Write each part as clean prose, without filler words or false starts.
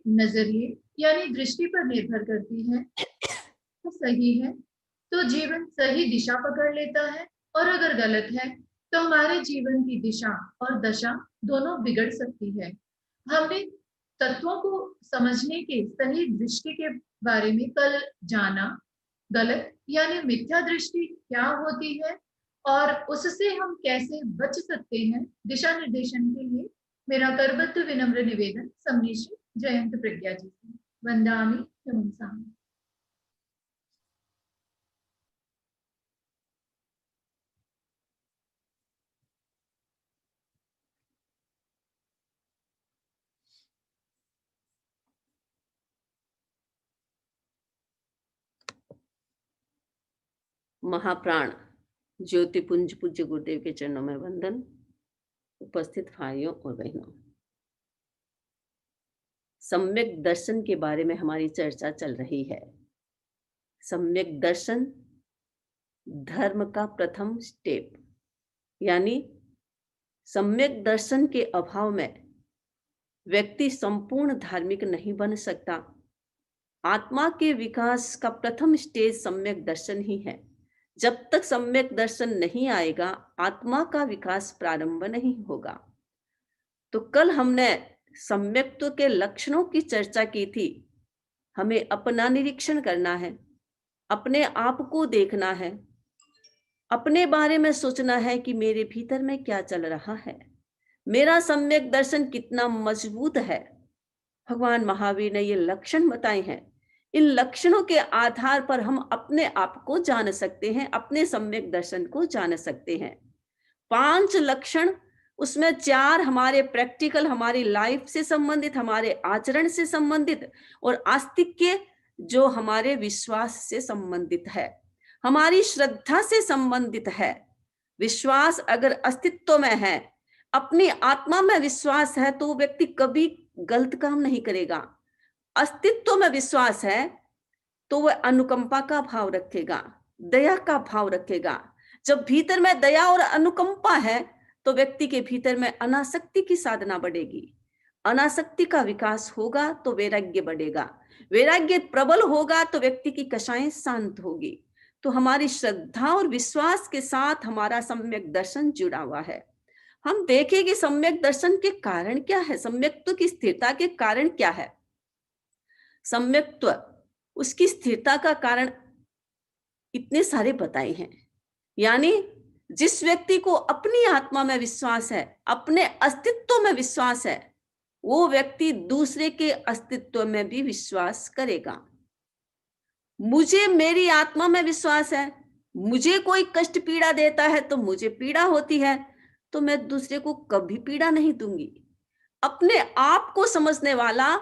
नजरिए यानी दृष्टि पर निर्भर करती है। तो सही है तो जीवन सही दिशा पकड़ लेता है, और अगर गलत है तो हमारे जीवन की दिशा और दशा दोनों बिगड़ सकती है। हमने तत्वों को समझने के सही दृष्टि के बारे में कल जाना। गलत यानी मिथ्या दृष्टि क्या होती है और उससे हम कैसे बच सकते हैं, दिशा निर्देशन के लिए मेरा करबद्ध विनम्र निवेदन समनीश्वर जयंत प्रज्ञा जी से। वंदामि शमंसामि। महाप्राण ज्योतिपुंज पूज्य गुरुदेव के चरणों में वंदन। उपस्थित भाइयों और बहनों, सम्यक दर्शन के बारे में हमारी चर्चा चल रही है। सम्यक दर्शन धर्म का प्रथम स्टेप, यानी सम्यक दर्शन के अभाव में व्यक्ति संपूर्ण धार्मिक नहीं बन सकता। आत्मा के विकास का प्रथम स्टेज सम्यक दर्शन ही है। जब तक सम्यक दर्शन नहीं आएगा, आत्मा का विकास प्रारंभ नहीं होगा। तो कल हमने सम्यक्त्व के लक्षणों की चर्चा की थी। हमें अपना निरीक्षण करना है, अपने आप को देखना है, अपने बारे में सोचना है कि मेरे भीतर में क्या चल रहा है, मेरा सम्यक दर्शन कितना मजबूत है। भगवान महावीर ने ये लक्षण बताए हैं। इन लक्षणों के आधार पर हम अपने आप को जान सकते हैं, अपने सम्यक दर्शन को जान सकते हैं। 5 लक्षण, उसमें 4 हमारे प्रैक्टिकल, हमारी लाइफ से संबंधित, हमारे आचरण से संबंधित, और आस्तिक के जो हमारे विश्वास से संबंधित है, हमारी श्रद्धा से संबंधित है। विश्वास अगर अस्तित्व में है, अपनी आत्मा में विश्वास है, तो व्यक्ति कभी गलत काम नहीं करेगा। अस्तित्व में विश्वास है तो वह अनुकंपा का भाव रखेगा, दया का भाव रखेगा। जब भीतर में दया और अनुकंपा है तो व्यक्ति के भीतर में अनासक्ति की साधना बढ़ेगी। अनासक्ति का विकास होगा तो वैराग्य बढ़ेगा। वैराग्य प्रबल होगा तो व्यक्ति की कषाएं शांत होगी। तो हमारी श्रद्धा और विश्वास के साथ हमारा सम्यक दर्शन जुड़ा हुआ है। हम देखेंगे सम्यक दर्शन के कारण क्या है, सम्यक्त्व की स्थिरता के कारण क्या है। सम्यक्त्व, उसकी स्थिरता का कारण इतने सारे बताए हैं। यानी जिस व्यक्ति को अपनी आत्मा में विश्वास है, अपने अस्तित्व में विश्वास है, वो व्यक्ति दूसरे के अस्तित्व में भी विश्वास करेगा। मुझे मेरी आत्मा में विश्वास है, मुझे कोई कष्ट पीड़ा देता है तो मुझे पीड़ा होती है, तो मैं दूसरे को कभी पीड़ा नहीं दूंगी। अपने आप को समझने वाला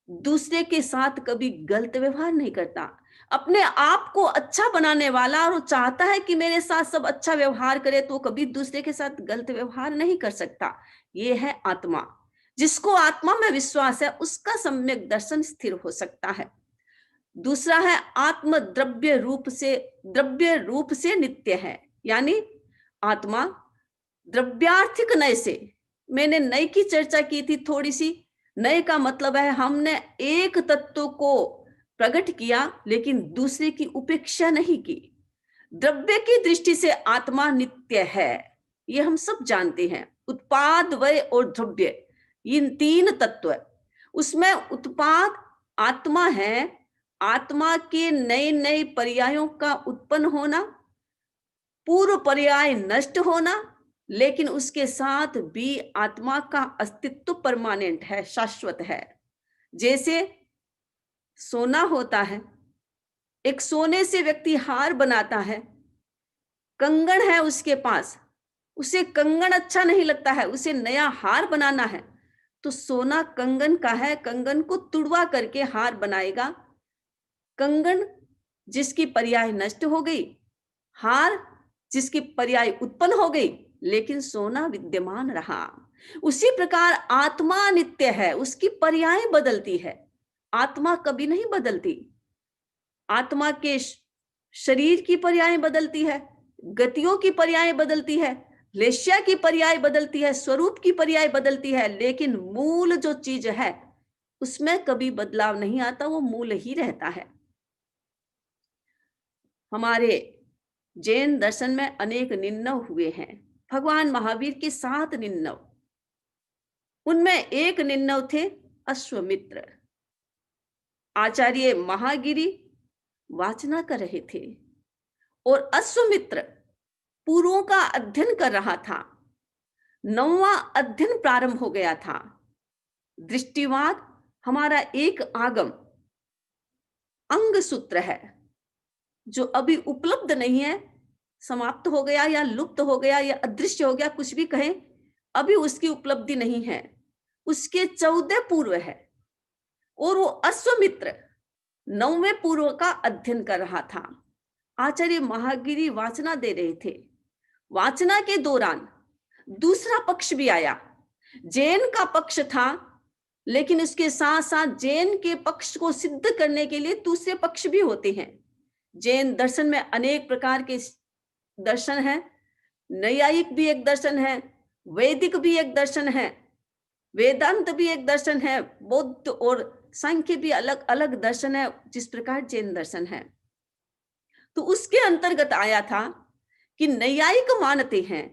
दूसरे के साथ कभी गलत व्यवहार नहीं करता। अपने आप को अच्छा बनाने वाला, और वो चाहता है कि मेरे साथ सब अच्छा व्यवहार करे, तो कभी दूसरे के साथ गलत व्यवहार नहीं कर सकता। ये है आत्मा। जिसको आत्मा में विश्वास है उसका सम्यक दर्शन स्थिर हो सकता है। दूसरा है आत्म द्रव्य रूप से नित्य है। यानी आत्मा द्रव्यार्थिक नय से, मैंने नय की चर्चा की थी थोड़ी सी। नय का मतलब है हमने एक तत्व को प्रकट किया लेकिन दूसरे की उपेक्षा नहीं की। द्रव्य की दृष्टि से आत्मा नित्य है, ये हम सब जानते हैं। उत्पाद, वय और द्रव्य, इन 3 तत्व। उसमें उत्पाद आत्मा है। आत्मा के नए नए पर्यायों का उत्पन्न होना, पूर्व पर्याय नष्ट होना, लेकिन उसके साथ भी आत्मा का अस्तित्व परमानेंट है, शाश्वत है। जैसे सोना होता है, एक सोने से व्यक्ति हार बनाता है, कंगन है उसके पास, उसे कंगन अच्छा नहीं लगता है, उसे नया हार बनाना है, तो सोना कंगन का है, कंगन को तुड़वा करके हार बनाएगा। कंगन जिसकी पर्याय नष्ट हो गई, हार जिसकी पर्याय उत्पन्न हो गई, लेकिन सोना विद्यमान रहा। उसी प्रकार आत्मा नित्य है, उसकी पर्याय बदलती है, आत्मा कभी नहीं बदलती। आत्मा के शरीर की पर्याय बदलती है, गतियों की पर्याय बदलती है, लेश्या की पर्याय बदलती है, स्वरूप की पर्याय बदलती है, लेकिन मूल जो चीज है उसमें कभी बदलाव नहीं आता, वो मूल ही रहता है। हमारे जैन दर्शन में अनेक निन्नव हुए हैं। भगवान महावीर के 7 निन्नव, उनमें एक निन्नव थे अश्वमित्र। आचार्य महागिरी वाचना कर रहे थे और अश्वमित्र पूर्वों का अध्ययन कर रहा था। 9वां अध्ययन प्रारंभ हो गया था। दृष्टिवाद हमारा एक आगम अंग सूत्र है जो अभी उपलब्ध नहीं है, समाप्त हो गया या लुप्त हो गया या अदृश्य हो गया, कुछ भी कहें, अभी उसकी उपलब्धि नहीं है। उसके 14 पूर्व है और वो अश्वमित्र 9वें पूर्व का अध्ययन कर रहा था। आचार्य महागिरी वाचना दे रहे थे। वाचना के दौरान दूसरा पक्ष भी आया। जैन का पक्ष था, लेकिन उसके साथ साथ जैन के पक्ष को सिद्ध करने के लिए दूसरे पक्ष भी होते हैं। जैन दर्शन में अनेक प्रकार के दर्शन हैं। नैयायिक भी एक दर्शन है, वैदिक भी एक दर्शन है, वेदांत भी एक दर्शन है, बौद्ध और सांख्य भी अलग अलग दर्शन है, जिस प्रकार जैन दर्शन है। तो उसके अंतर्गत आया था कि नैयायिक मानते हैं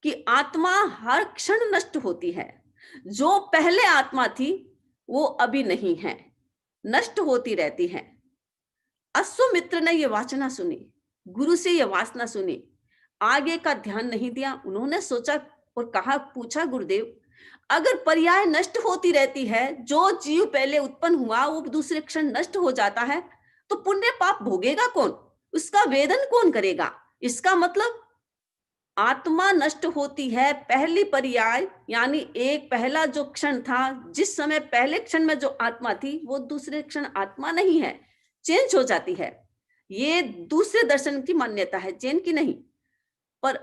कि आत्मा हर क्षण नष्ट होती है। जो पहले आत्मा थी वो अभी नहीं है, नष्ट होती रहती है। अश्वमित्र ने यह वाचना सुनी, गुरु से यह वासना सुनी, आगे का ध्यान नहीं दिया। उन्होंने सोचा और कहा, पूछा, गुरुदेव, अगर पर्याय नष्ट होती रहती है, जो जीव पहले उत्पन्न हुआ वो दूसरे क्षण नष्ट हो जाता है, तो पुण्य पाप भोगेगा कौन, उसका वेदन कौन करेगा? इसका मतलब आत्मा नष्ट होती है पहली पर्याय, यानी एक पहला जो क्षण था, जिस समय पहले क्षण में जो आत्मा थी वो दूसरे क्षण आत्मा नहीं है, चेंज हो जाती है। ये दूसरे दर्शन की मान्यता है, जैन की नहीं। पर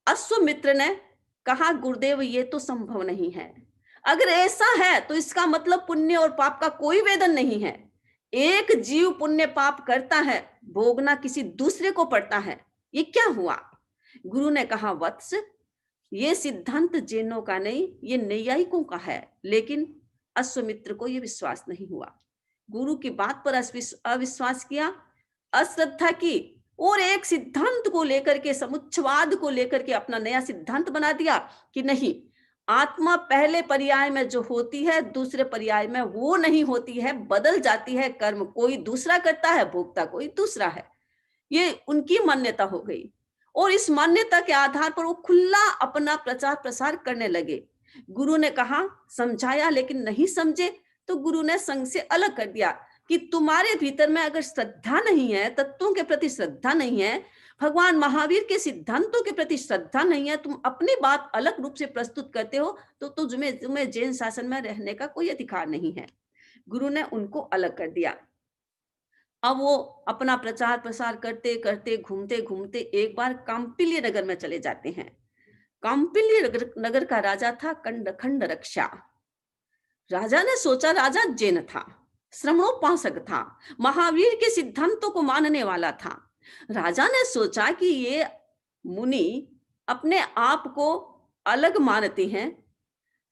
अश्वमित्र ने कहा, गुरुदेव ये तो संभव नहीं है। अगर ऐसा है तो इसका मतलब पुण्य और पाप का कोई वेदन नहीं है। एक जीव पुण्य पाप करता है, भोगना किसी दूसरे को पड़ता है, ये क्या हुआ? गुरु ने कहा, वत्स, ये सिद्धांत जैनों का नहीं, ये नैयायिकों का है। लेकिन अश्वमित्र को यह विश्वास नहीं हुआ। गुरु की बात पर अविश्वास किया, अश्रद्धा की और एक सिद्धांत को लेकर के, समुच्चयवाद को लेकर के अपना नया सिद्धांत बना दिया कि नहीं, आत्मा पहले पर्याय में जो होती है दूसरे पर्याय में वो नहीं होती है, बदल जाती है। कर्म कोई दूसरा करता है, भोक्ता कोई दूसरा है। ये उनकी मान्यता हो गई और इस मान्यता के आधार पर वो खुला अपना प्रचार प्रसार करने लगे। गुरु ने कहा, समझाया, लेकिन नहीं समझे तो गुरु ने संघ से अलग कर दिया कि तुम्हारे भीतर में अगर श्रद्धा नहीं है, तत्वों के प्रति श्रद्धा नहीं है, भगवान महावीर के सिद्धांतों के प्रति श्रद्धा नहीं है, तुम अपनी बात अलग रूप से प्रस्तुत करते हो, तो तुम्हें जैन शासन में रहने का कोई अधिकार नहीं है। गुरु ने उनको अलग कर दिया। अब वो अपना प्रचार प्रसार करते करते, घूमते घूमते एक बार काम्पिल्य नगर में चले जाते हैं। काम्पिल्य नगर का राजा था खंड रक्षा। राजा ने सोचा, राजा जैन था, श्रमणोपासक था, महावीर के सिद्धांतों को मानने वाला था। राजा ने सोचा कि ये मुनि अपने आप को अलग मानते हैं,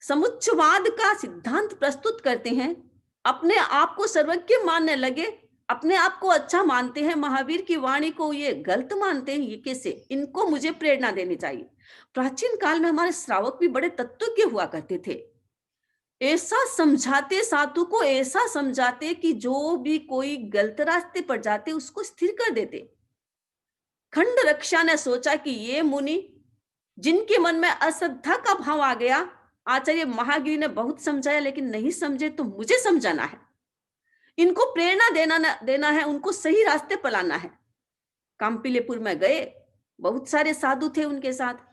समुच्चयवाद का सिद्धांत प्रस्तुत करते हैं, अपने आप को सर्वज्ञ मानने लगे, अपने आप को अच्छा मानते हैं, महावीर की वाणी को ये गलत मानते हैं। ये कैसे? इनको मुझे प्रेरणा देनी चाहिए। प्राचीन काल में हमारे श्रावक भी बड़े तत्वज्ञ हुआ करते थे। ऐसा समझाते, साधु को ऐसा समझाते कि जो भी कोई गलत रास्ते पर जाते उसको स्थिर कर देते। खंड रक्षा ने सोचा कि ये मुनि जिनके मन में अश्रद्धा का भाव आ गया, आचार्य महागिरी ने बहुत समझाया लेकिन नहीं समझे, तो मुझे समझाना है, इनको प्रेरणा देना है, उनको सही रास्ते पर लाना है। काम्पिल्यपुर में गए, बहुत सारे साधु थे उनके साथ।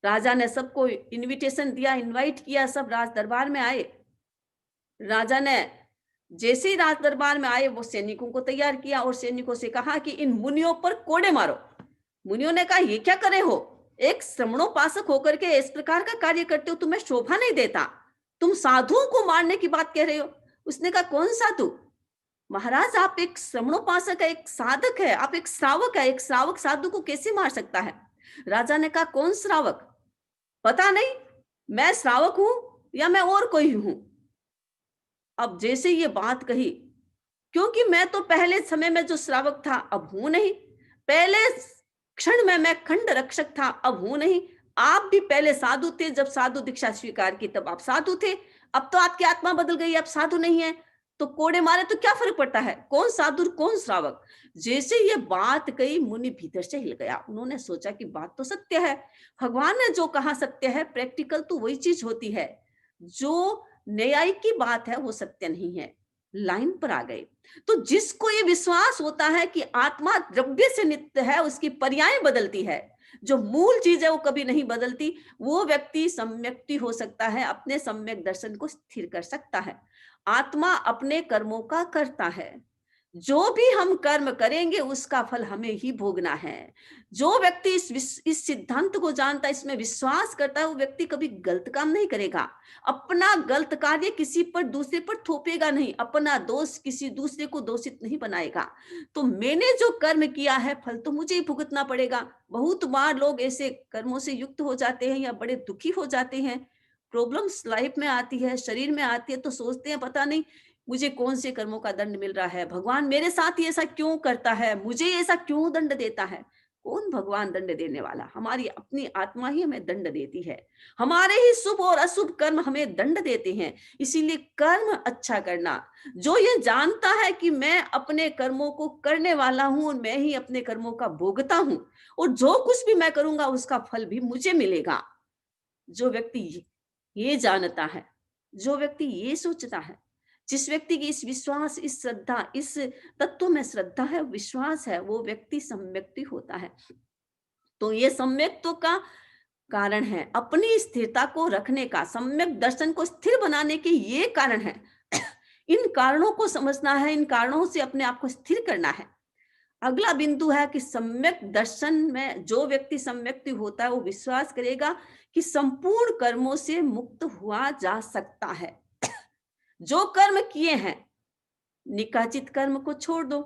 राजा ने सबको इनविटेशन दिया, इनवाइट किया, सब राज दरबार में आए। राजा ने जैसे ही राज दरबार में आए, वो सैनिकों को तैयार किया और सैनिकों से कहा कि इन मुनियों पर कोड़े मारो। मुनियों ने कहा, ये क्या करे हो, एक श्रमणोपासक होकर के इस प्रकार का कार्य करते हो, तुम्हें शोभा नहीं देता, तुम साधुओं को मारने की बात कह रहे हो। उसने कहा, कौन साधु? महाराज, आप एक श्रमणोपासक है, एक साधक है, आप एक श्रावक है, एक श्रावक साधु को कैसे मार सकता है? राजा ने कहा, कौन श्रावक? पता नहीं, मैं श्रावक हूं, या मैं और कोई हूं। अब जैसे ये बात कही, क्योंकि मैं तो पहले समय में जो श्रावक था अब हूं नहीं, पहले क्षण में मैं खंड रक्षक था अब हूं नहीं। आप भी पहले साधु थे, जब साधु दीक्षा स्वीकार की तब आप साधु थे, अब तो आपकी आत्मा बदल गई, अब साधु नहीं है। तो कोड़े मारे तो क्या फर्क पड़ता है, कौन साधु कौन श्रावक। जैसे ये बात कही, मुनि भीतर से हिल गया। उन्होंने सोचा कि बात तो सत्य है, भगवान ने जो कहा सत्य है, प्रैक्टिकल तो वही चीज होती है, जो न्यायिक की बात है वो सत्य नहीं है। लाइन पर आ गए। तो जिसको ये विश्वास होता है कि आत्मा द्रव्य से नित्य है, उसकी पर्याय बदलती है, जो मूल चीज है वो कभी नहीं बदलती, वो व्यक्ति सम्यक्ति हो सकता है, अपने सम्यक दर्शन को स्थिर कर सकता है। आत्मा अपने कर्मों का करता है, जो भी हम कर्म करेंगे उसका फल हमें ही भोगना है। जो व्यक्ति इस सिद्धांत को जानता है, इसमें विश्वास करता है, वो व्यक्ति कभी गलत काम नहीं करेगा, अपना गलत कार्य किसी पर दूसरे पर थोपेगा नहीं, अपना दोष किसी दूसरे को दोषित नहीं बनाएगा। तो मैंने जो कर्म किया है फल तो मुझे ही भुगतना पड़ेगा। बहुत बार लोग ऐसे कर्मों से युक्त हो जाते हैं या बड़े दुखी हो जाते हैं, प्रॉब्लम्स लाइफ में आती है, शरीर में आती है, तो सोचते हैं पता नहीं मुझे कौन से कर्मों का दंड मिल रहा है, भगवान मेरे साथ ही ऐसा क्यों करता है, मुझे ऐसा क्यों दंड देता है। कौन भगवान दंड देने वाला, हमारी अपनी आत्मा ही हमें दंड देती है, हमारे ही शुभ और अशुभ कर्म हमें दंड देते हैं। इसीलिए कर्म अच्छा करना, जो ये जानता है कि मैं अपने कर्मों को करने वाला हूं और मैं ही अपने कर्मों का भोगता हूं, और जो कुछ भी मैं करूंगा उसका फल भी मुझे मिलेगा। जो व्यक्ति ये जानता है, जो व्यक्ति ये सोचता है, जिस व्यक्ति की इस विश्वास, इस श्रद्धा, इस तत्व में श्रद्धा है, विश्वास है, वो व्यक्ति सम्यक्ति होता है। तो ये सम्यक्त्व का कारण है, अपनी स्थिरता को रखने का, सम्यक दर्शन को स्थिर बनाने के ये कारण है। इन कारणों को समझना है, इन कारणों से अपने आप को स्थिर करना है। अगला बिंदु है कि सम्यक दर्शन में जो व्यक्ति सम्यक्ति होता है, वो विश्वास करेगा कि संपूर्ण कर्मों से मुक्त हुआ जा सकता है। जो कर्म किए हैं, निकाचित कर्म को छोड़ दो,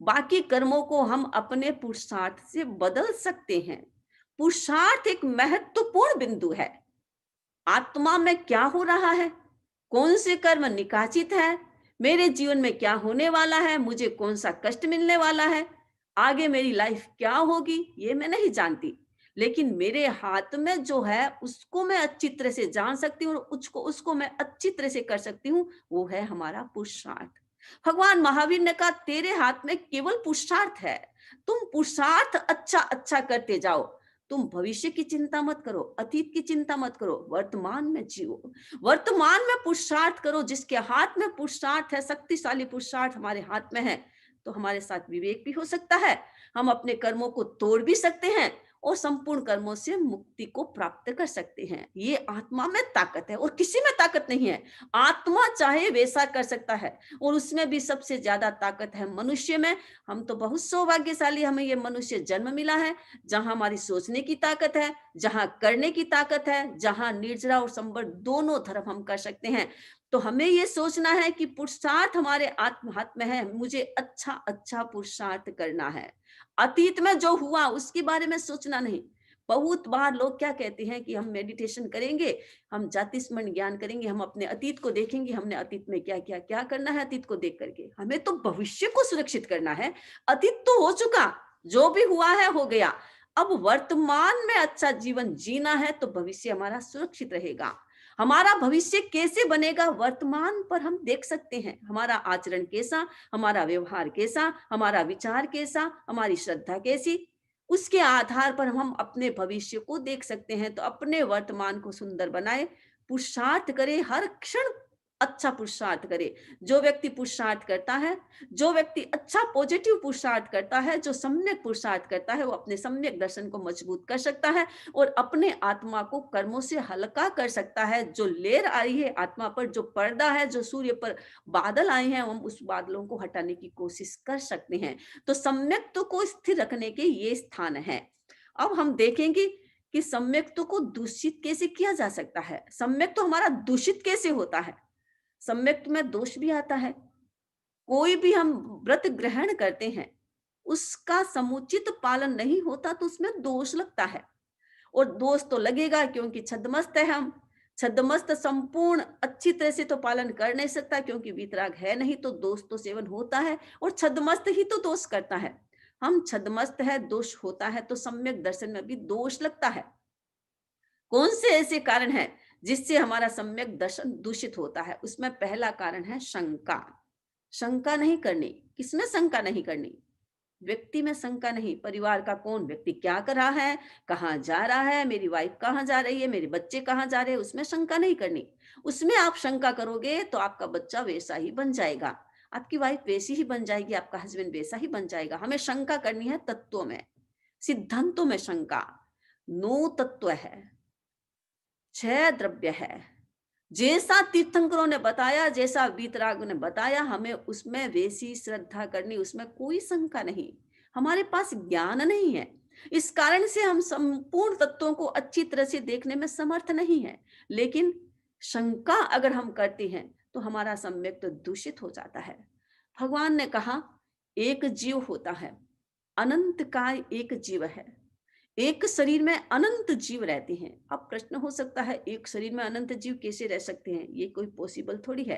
बाकी कर्मों को हम अपने पुरुषार्थ से बदल सकते हैं। पुरुषार्थ एक महत्वपूर्ण बिंदु है। आत्मा में क्या हो रहा है, कौन से कर्म निकाचित है, मेरे जीवन में क्या होने वाला है, मुझे कौन सा कष्ट मिलने वाला है, आगे मेरी लाइफ क्या होगी, ये मैं नहीं जानती, लेकिन मेरे हाथ में जो है उसको मैं अच्छी तरह से जान सकती हूँ और उसको मैं अच्छी तरह से कर सकती हूँ, वो है हमारा पुरुषार्थ। भगवान महावीर ने कहा तेरे हाथ में केवल पुरुषार्थ है, तुम पुरुषार्थ अच्छा अच्छा करते जाओ, तुम भविष्य की चिंता मत करो, अतीत की चिंता मत करो, वर्तमान में जियो, वर्तमान में पुरुषार्थ करो। जिसके हाथ में पुरुषार्थ है, शक्तिशाली पुरुषार्थ हमारे हाथ में है, तो हमारे साथ विवेक भी हो सकता है, हम अपने कर्मों को तोड़ भी सकते हैं और संपूर्ण कर्मों से मुक्ति को प्राप्त कर सकते हैं। ये आत्मा में ताकत है और किसी में ताकत नहीं है। आत्मा चाहे वैसा कर सकता है, और उसमें भी सबसे ज्यादा ताकत है मनुष्य में। हम तो बहुत सौभाग्यशाली, हमें ये मनुष्य जन्म मिला है, जहां हमारी सोचने की ताकत है, जहां करने की ताकत है, जहां निर्जरा और संवर दोनों धर्म हम कर सकते हैं। तो हमें ये सोचना है कि पुरुषार्थ हमारे आत्म हाथ में है, मुझे अच्छा अच्छा पुरुषार्थ करना है। अतीत में जो हुआ उसके बारे में सोचना नहीं। बहुत बार लोग क्या कहते हैं कि हम मेडिटेशन करेंगे, हम जाति स्मरण ज्ञान करेंगे, हम अपने अतीत को देखेंगे, हमने अतीत में क्या क्या क्या करना है अतीत को देख करके। हमें तो भविष्य को सुरक्षित करना है। अतीत तो हो चुका, जो भी हुआ है हो गया, अब वर्तमान में अच्छा जीवन जीना है, तो भविष्य हमारा सुरक्षित रहेगा। हमारा भविष्य कैसे बनेगा, वर्तमान पर हम देख सकते हैं। हमारा आचरण कैसा, हमारा व्यवहार कैसा, हमारा विचार कैसा, हमारी श्रद्धा कैसी, उसके आधार पर हम अपने भविष्य को देख सकते हैं। तो अपने वर्तमान को सुंदर बनाए, पुरुषार्थ करे, हर क्षण अच्छा पुरुषार्थ करे। जो व्यक्ति पुरुषार्थ करता है, जो व्यक्ति अच्छा पॉजिटिव पुरुषार्थ करता है, जो सम्यक पुरुषार्थ करता है, वो अपने सम्यक दर्शन को मजबूत कर सकता है और अपने आत्मा को कर्मों से हल्का कर सकता है। जो लेर आई है आत्मा पर, जो पर्दा है, जो सूर्य पर बादल आए हैं, हम उस बादलों को हटाने की कोशिश कर सकते हैं। तो सम्यक्त्व को स्थिर रखने के ये स्थान है। अब हम देखेंगे कि सम्यक्त्व को दूषित कैसे किया जा सकता है, सम्यक्त्व हमारा दूषित कैसे होता है। सम्यक्त्व में दोष भी आता है। कोई भी हम व्रत ग्रहण करते हैं, उसका समुचित पालन नहीं होता तो उसमें दोष लगता है, और दोष तो लगेगा क्योंकि छद्मस्त है हम। छद्मस्त संपूर्ण अच्छी तरह से तो पालन कर नहीं सकता, क्योंकि वीतराग है नहीं तो दोष तो सेवन होता है, और छद्मस्त ही तो दोष करता है। हम छद्मस्त है, दोष होता है, तो सम्यक दर्शन में भी दोष लगता है। कौन से ऐसे कारण हैं जिससे हमारा सम्यक दर्शन दूषित होता है? उसमें पहला कारण है शंका। शंका नहीं करनी। किसमें शंका नहीं करनी? व्यक्ति में शंका नहीं। परिवार का कौन व्यक्ति क्या कर रहा है, कहाँ जा रहा है, मेरी वाइफ कहाँ जा रही है, मेरे बच्चे कहाँ जा रहे हैं, उसमें शंका नहीं करनी। उसमें आप शंका करोगे तो आपका बच्चा वैसा ही बन जाएगा, आपकी वाइफ वैसी ही बन जाएगी, आपका हस्बैंड वैसा ही बन जाएगा। हमें शंका करनी है तत्वों में, सिद्धांतों में शंका। नो तत्व है, छह द्रव्य है। जैसा तीर्थंकरों ने बताया, जैसा वीतराग ने बताया, हमें उसमें वैसी श्रद्धा करनी, उसमें कोई शंका नहीं। हमारे पास ज्ञान नहीं है, इस कारण से हम संपूर्ण तत्वों को अच्छी तरह से देखने में समर्थ नहीं है। लेकिन शंका अगर हम करते हैं तो हमारा सम्यक तो दूषित हो जाता है। भगवान ने कहा एक जीव होता है, अनंत काय एक जीव है। एक शरीर में अनंत जीव रहते हैं। अब प्रश्न हो सकता है एक शरीर में अनंत जीव कैसे रह सकते हैं? ये कोई पॉसिबल थोड़ी है।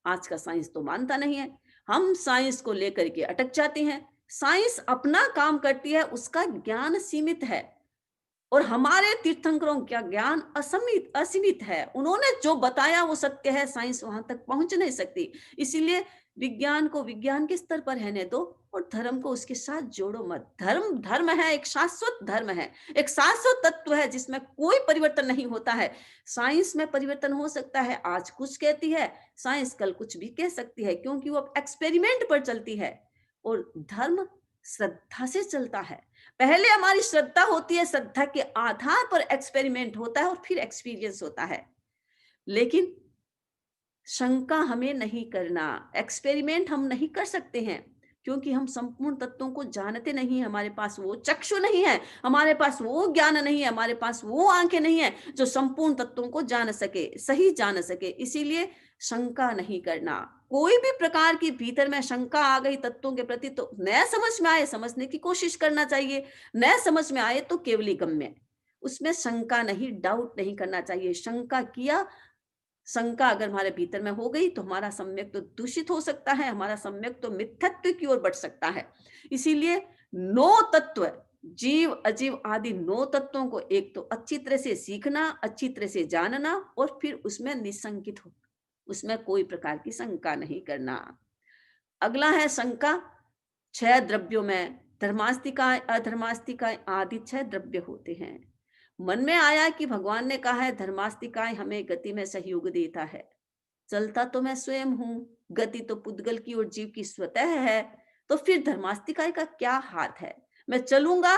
आज का साइंस तो मानता नहीं है। हम साइंस को लेकर के अटक जाते हैं। साइंस अपना काम करती है, उसका ज्ञान सीमित है, और हमारे तीर्थंकरों का ज्ञान असीमित है। उन्होंने जो बताया वो सत्य है, साइंस वहां तक पहुंच नहीं सकती। इसीलिए विज्ञान को विज्ञान के स्तर पर रहने दो, और धर्म को उसके साथ जोड़ो मत। धर्म धर्म है, एक शाश्वत धर्म है, एक शाश्वत तत्व है जिसमें कोई परिवर्तन नहीं होता है। साइंस में परिवर्तन हो सकता है, आज कुछ कहती है साइंस, कल कुछ भी कह सकती है, क्योंकि वो एक्सपेरिमेंट पर चलती है। और धर्म श्रद्धा से चलता है। पहले हमारी श्रद्धा होती है, श्रद्धा के आधार पर एक्सपेरिमेंट होता है, और फिर एक्सपीरियंस होता है। लेकिन शंका हमें नहीं करना, एक्सपेरिमेंट हम नहीं कर सकते हैं, क्योंकि हम संपूर्ण तत्वों को जानते नहीं। हमारे पास वो चक्षु नहीं है, हमारे पास वो ज्ञान नहीं है, हमारे पास वो आंखें नहीं है जो संपूर्ण तत्वों को जान सके, सही जान सके। इसीलिए शंका नहीं करना। कोई भी प्रकार की भीतर में शंका आ गई तत्वों के प्रति, तो नया समझ में आए समझने की कोशिश करना चाहिए, नया समझ में आए तो केवली गम्य, उसमें शंका नहीं, डाउट नहीं करना चाहिए। शंका किया, शंका अगर हमारे भीतर में हो गई तो हमारा सम्यक तो दूषित हो सकता है, हमारा सम्यक तो मिथ्यत्व की ओर बढ़ सकता है। इसीलिए नौ तत्व, जीव अजीव आदि नौ तत्वों को एक तो अच्छी तरह से सीखना, अच्छी तरह से जानना, और फिर उसमें निशंकित हो, उसमें कोई प्रकार की शंका नहीं करना। अगला है शंका। छह द्रव्यों में धर्मास्तिकाएं अधर्मास्तिकाएं आदि छह द्रव्य होते हैं। मन में आया कि भगवान ने कहा है धर्मास्तिकाएं हमें गति में सहयोग देता है। चलता तो मैं स्वयं हूं, गति तो पुद्गल की और जीव की स्वतः है, तो फिर धर्मास्तिकाय का क्या हाथ है? मैं चलूंगा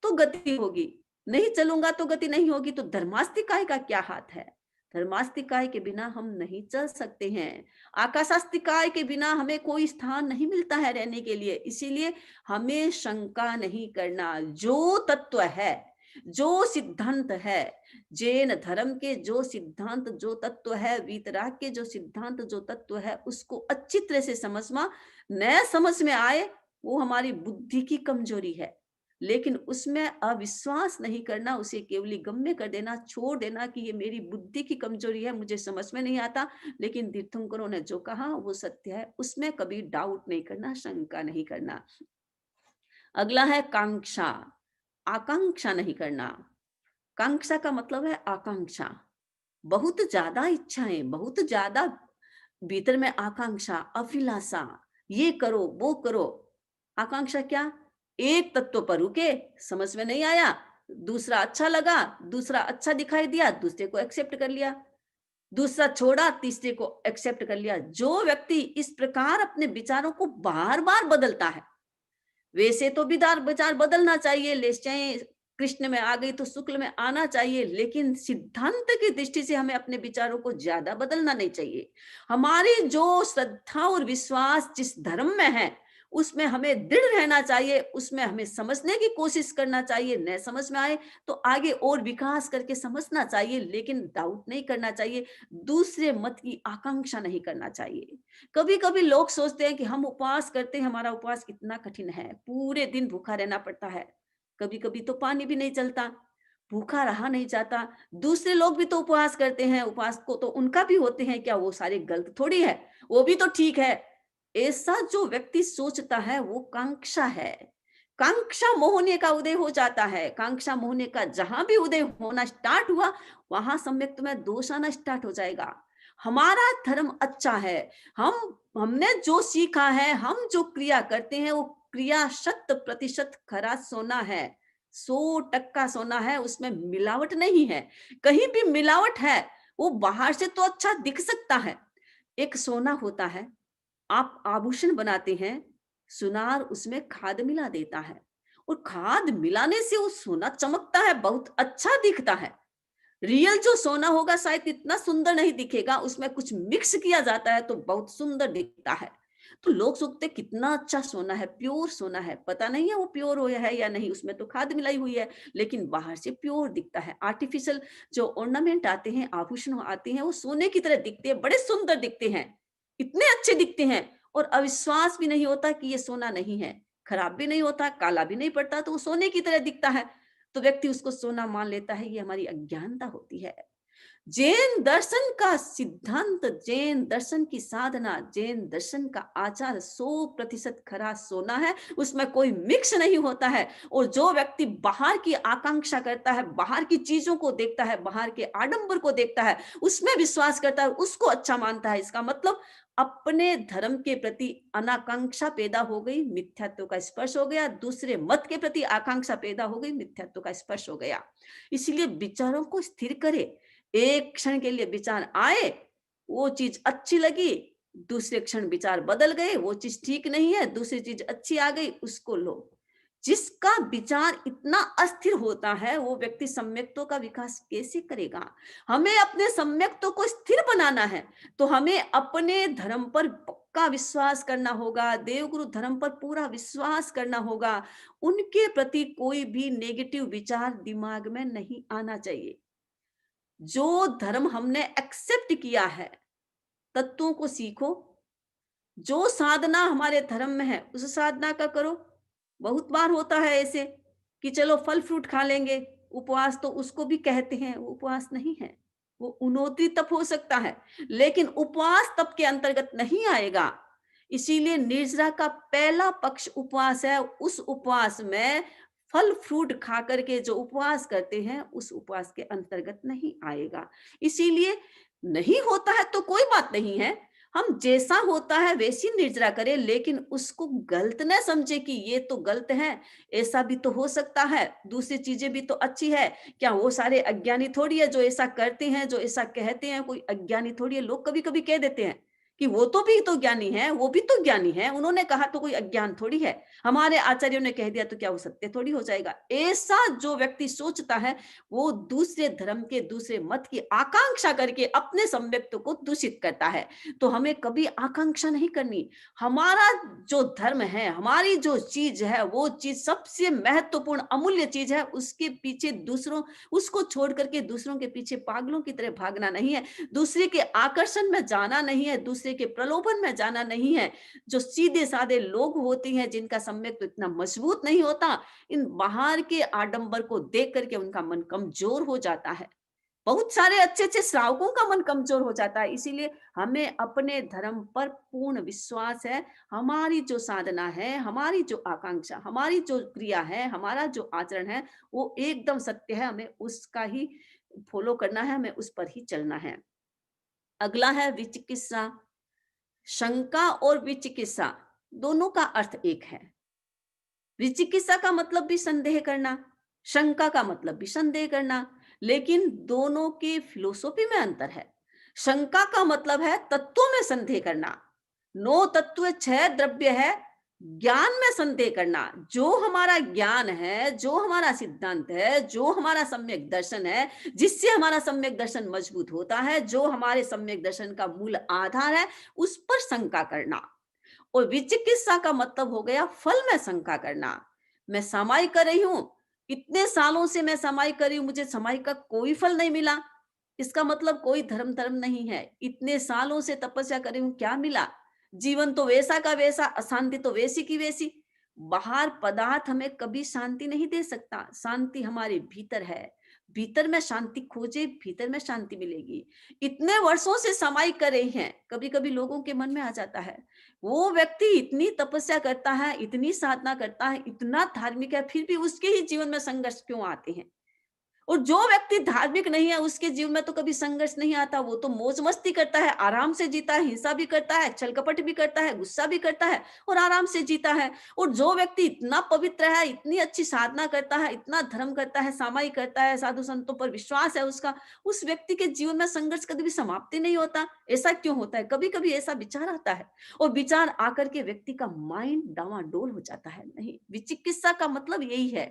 तो गति होगी, नहीं चलूंगा तो गति नहीं होगी, तो धर्मास्तिकाय का क्या हाथ है? धर्मास्तिकाय के बिना हम नहीं चल सकते हैं। आकाशास्तिकाय के बिना हमें कोई स्थान नहीं मिलता है रहने के लिए। इसीलिए हमें शंका नहीं करना। जो तत्व है, जो सिद्धांत है, जैन धर्म के जो सिद्धांत, जो तत्व है, वीतराग के जो सिद्धांत, जो तत्व है, उसको अच्छी तरह से समझना, नया समझ में आए, वो हमारी बुद्धि की कमजोरी है। लेकिन उसमें अविश्वास नहीं करना, उसे केवली गम्य कर देना, छोड़ देना कि ये मेरी बुद्धि की कमजोरी है, मुझे समझ में नहीं आता, लेकिन तीर्थंकरों ने जो कहा वो सत्य है, उसमें कभी डाउट नहीं करना, शंका नहीं करना। अगला है कांक्षा। आकांक्षा नहीं करना। कांक्षा का मतलब है आकांक्षा, बहुत ज्यादा इच्छाएं, बहुत ज्यादा भीतर में आकांक्षा, अभिलाषा, ये करो वो करो। आकांक्षा क्या? एक तत्व पर रुके, समझ में नहीं आया, दूसरा अच्छा लगा, दूसरा अच्छा दिखाई दिया, दूसरे को एक्सेप्ट कर लिया, दूसरा छोड़ा, तीसरे को एक्सेप्ट कर लिया। जो व्यक्ति इस प्रकार अपने विचारों को बार बार बदलता है, वैसे तो विचार विचार बदलना चाहिए, ले चाहे कृष्ण में आ गई तो शुक्ल में आना चाहिए, लेकिन सिद्धांत की दृष्टि से हमें अपने विचारों को ज्यादा बदलना नहीं चाहिए। हमारी जो श्रद्धा और विश्वास जिस धर्म में है, उसमें हमें दृढ़ रहना चाहिए, उसमें हमें समझने की कोशिश करना चाहिए। न समझ में आए तो आगे और विकास करके समझना चाहिए, लेकिन डाउट नहीं करना चाहिए, दूसरे मत की आकांक्षा नहीं करना चाहिए। कभी कभी लोग सोचते हैं कि हम उपवास करते हैं, हमारा उपवास कितना कठिन है, पूरे दिन भूखा रहना पड़ता है, कभी कभी तो पानी भी नहीं चलता, भूखा रहा नहीं जाता। दूसरे लोग भी तो उपवास करते हैं, उपवास को तो उनका भी होते हैं, क्या वो सारे गलत थोड़ी है? वो भी तो ठीक है। ऐसा जो व्यक्ति सोचता है वो कांक्षा है। कांक्षा मोहने का उदय हो जाता है। कांक्षा मोहने का जहां भी उदय होना स्टार्ट हुआ, वहां सम्यक में दोष आना स्टार्ट हो जाएगा। हमारा धर्म अच्छा है, हमने जो सीखा है, हम जो क्रिया करते हैं वो क्रिया 100% खरा सोना है। 100% सोना है, उसमें मिलावट नहीं है। कहीं भी मिलावट है, वो बाहर से तो अच्छा दिख सकता है। एक सोना होता है, आप आभूषण बनाते हैं, सुनार उसमें खाद मिला देता है और खाद मिलाने से वो सोना चमकता है, बहुत अच्छा दिखता है। रियल जो सोना होगा शायद इतना सुंदर नहीं दिखेगा, उसमें कुछ मिक्स किया जाता है तो बहुत सुंदर दिखता है। तो लोग सोचते कितना अच्छा सोना है, प्योर सोना है। पता नहीं है वो प्योर हो है या नहीं, उसमें तो खाद मिलाई हुई है, लेकिन बाहर से प्योर दिखता है। आर्टिफिशियल जो ऑर्नामेंट आते हैं, आभूषण आते हैं, वो सोने की तरह दिखते हैं, बड़े सुंदर दिखते हैं, इतने अच्छे दिखते हैं, और अविश्वास भी नहीं होता कि ये सोना नहीं है। खराब भी नहीं होता, काला भी नहीं पड़ता, तो वो सोने की तरह दिखता है। तो व्यक्ति उसको सोना मान लेता है, ये हमारी अज्ञानता होती है। जैन दर्शन का सिद्धांत, जैन दर्शन की साधना, जैन दर्शन का आचार 100% खरा सोना है, उसमें कोई मिक्स नहीं होता है। और जो व्यक्ति बाहर की आकांक्षा करता है, बाहर की चीजों को देखता है, बाहर के आडंबर को देखता है, उसमें विश्वास करता है, उसको अच्छा मानता है, इसका मतलब अपने धर्म के प्रति अनाकांक्षा पैदा हो गई, मिथ्यात्व का स्पर्श हो गया। दूसरे मत के प्रति आकांक्षा पैदा हो गई, मिथ्यात्व का स्पर्श हो गया। इसलिए विचारों को स्थिर करे। एक क्षण के लिए विचार आए, वो चीज अच्छी लगी, दूसरे क्षण विचार बदल गए, वो चीज ठीक नहीं है, दूसरी चीज अच्छी आ गई, उसको लो। जिसका विचार इतना अस्थिर होता है, वो व्यक्ति सम्यक्तों का विकास कैसे करेगा? हमें अपने सम्यक्तों को स्थिर बनाना है, तो हमें अपने धर्म पर पक्का विश्वास करना होगा, देवगुरु धर्म पर पूरा विश्वास करना होगा। उनके प्रति कोई भी नेगेटिव विचार दिमाग में नहीं आना चाहिए। जो धर्म हमने एक्सेप्ट किया है, तत्वों को सीखो। जो साधना हमारे धर्म में है, उस साधना का करो। बहुत बार होता है ऐसे कि चलो फल फ्रूट खा लेंगे, उपवास तो उसको भी कहते हैं, वो उपवास नहीं है, वो उनोती तप हो सकता है, लेकिन उपवास तप के अंतर्गत नहीं आएगा। इसीलिए निर्जरा का पहला पक्ष उपवास है। उस उपवास में फल फ्रूट खा करके जो उपवास करते हैं, उस उपवास के अंतर्गत नहीं आएगा। इसीलिए नहीं होता है तो कोई बात नहीं है, हम जैसा होता है वैसी निर्जरा करें, लेकिन उसको गलत न समझे कि ये तो गलत है, ऐसा भी तो हो सकता है, दूसरी चीजें भी तो अच्छी है। क्या वो सारे अज्ञानी थोड़ी है जो ऐसा करते हैं, जो ऐसा कहते हैं? कोई अज्ञानी थोड़ी है। लोग कभी कभी कह देते हैं कि वो तो भी तो ज्ञानी है, वो भी तो ज्ञानी है, उन्होंने कहा तो कोई अज्ञान थोड़ी है, हमारे आचार्यों ने कह दिया तो क्या वो सत्य थोड़ी हो जाएगा? ऐसा जो व्यक्ति सोचता है, वो दूसरे धर्म के, दूसरे मत की आकांक्षा करके अपने सम्यक्त को दूषित करता है। तो हमें कभी आकांक्षा नहीं करनी। हमारा जो धर्म है, हमारी जो चीज है, वो चीज सबसे महत्वपूर्ण अमूल्य चीज है। उसके पीछे दूसरों, उसको छोड़ करके दूसरों के पीछे पागलों की तरह भागना नहीं है, दूसरे के आकर्षण में जाना नहीं है, दूसरे के प्रलोभन में जाना नहीं है। जो सीधे साधे लोग होते हैं, जिनका सम्यक तो इतना मजबूत नहीं होता, इन बाहर के आडंबर को देख करके उनका मन कमजोर हो जाता है। बहुत सारे अच्छे अच्छे श्रावकों का मन कमजोर हो जाता है। इसीलिए हमें अपने धर्म पर पूर्ण विश्वास है। हमारी जो साधना है, हमारी जो आकांक्षा, हमारी जो क्रिया है, हमारा जो आचरण है, वो एकदम सत्य है। हमें उसका ही फॉलो करना है, हमें उस पर ही चलना है। अगला है विचिकित्सा। शंका और विचिकित्सा दोनों का अर्थ एक है। विचिकित्सा का मतलब भी संदेह करना, शंका का मतलब भी संदेह करना, लेकिन दोनों के फिलोसॉफी में अंतर है। शंका का मतलब है तत्वों में संदेह करना। नो तत्व छह द्रव्य है, ज्ञान में संदेह करना। जो हमारा ज्ञान है, जो हमारा सिद्धांत है, जो हमारा सम्यक दर्शन है, जिससे हमारा सम्यक दर्शन मजबूत होता है, जो हमारे सम्यक दर्शन का मूल आधार है, उस पर शंका करना। और विचिकित्सा का मतलब हो गया फल में शंका करना। मैं समाई कर रही हूं, इतने सालों से मैं समाई कर रही हूं, मुझे समाई का कोई फल नहीं मिला, इसका मतलब कोई धर्म धर्म नहीं है। इतने सालों से तपस्या कर रही हूं, क्या मिला? जीवन तो वैसा का वैसा, अशांति तो वैसी की वैसी। बाहर पदार्थ हमें कभी शांति नहीं दे सकता, शांति हमारे भीतर है। भीतर में शांति खोजे, भीतर में शांति मिलेगी। इतने वर्षों से समाई कर रही हैं, कभी कभी लोगों के मन में आ जाता है, वो व्यक्ति इतनी तपस्या करता है, इतनी साधना करता है, इतना धार्मिक है, फिर भी उसके ही जीवन में संघर्ष क्यों आते हैं। और जो व्यक्ति धार्मिक नहीं है उसके जीवन में तो कभी संघर्ष नहीं आता, वो तो मौज मस्ती करता है, आराम से जीता है, हिंसा भी करता है, छल कपट भी करता है, गुस्सा भी करता है और आराम से जीता है। और जो व्यक्ति इतना पवित्र है, इतनी अच्छी साधना करता है, इतना धर्म करता है, सामाई करता है, साधु संतों पर विश्वास है उसका, उस व्यक्ति के जीवन में संघर्ष कभी भी समाप्ति नहीं होता। ऐसा क्यों होता है? कभी कभी ऐसा विचार आता है और विचार आकर के व्यक्ति का माइंड डावाडोल हो जाता है। नहीं, विचिकित्सा का मतलब यही है,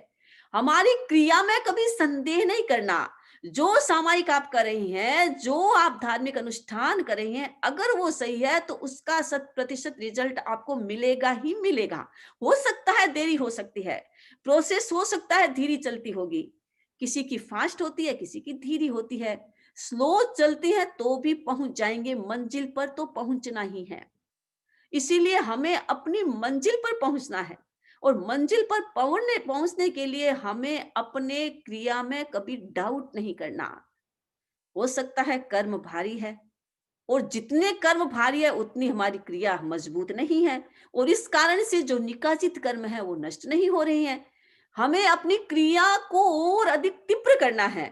हमारी क्रिया में कभी संदेह नहीं करना। जो सामायिक आप कर रही हैं, जो आप धार्मिक अनुष्ठान कर रही हैं, अगर वो सही है तो उसका 100% रिजल्ट आपको मिलेगा ही मिलेगा। हो सकता है देरी हो सकती है, प्रोसेस हो सकता है धीरे चलती होगी, किसी की फास्ट होती है, किसी की धीरे होती है, स्लो चलती है तो भी पहुंच जाएंगे, मंजिल पर तो पहुंचना ही है। इसीलिए हमें अपनी मंजिल पर पहुंचना है और मंजिल पर पहुंचने के लिए हमें अपने क्रिया में कभी डाउट नहीं करना। हो सकता है कर्म भारी है और जितने कर्म भारी है उतनी हमारी क्रिया मजबूत नहीं है और इस कारण से जो निकासित कर्म है वो नष्ट नहीं हो रहे हैं। हमें अपनी क्रिया को और अधिक तीव्र करना है।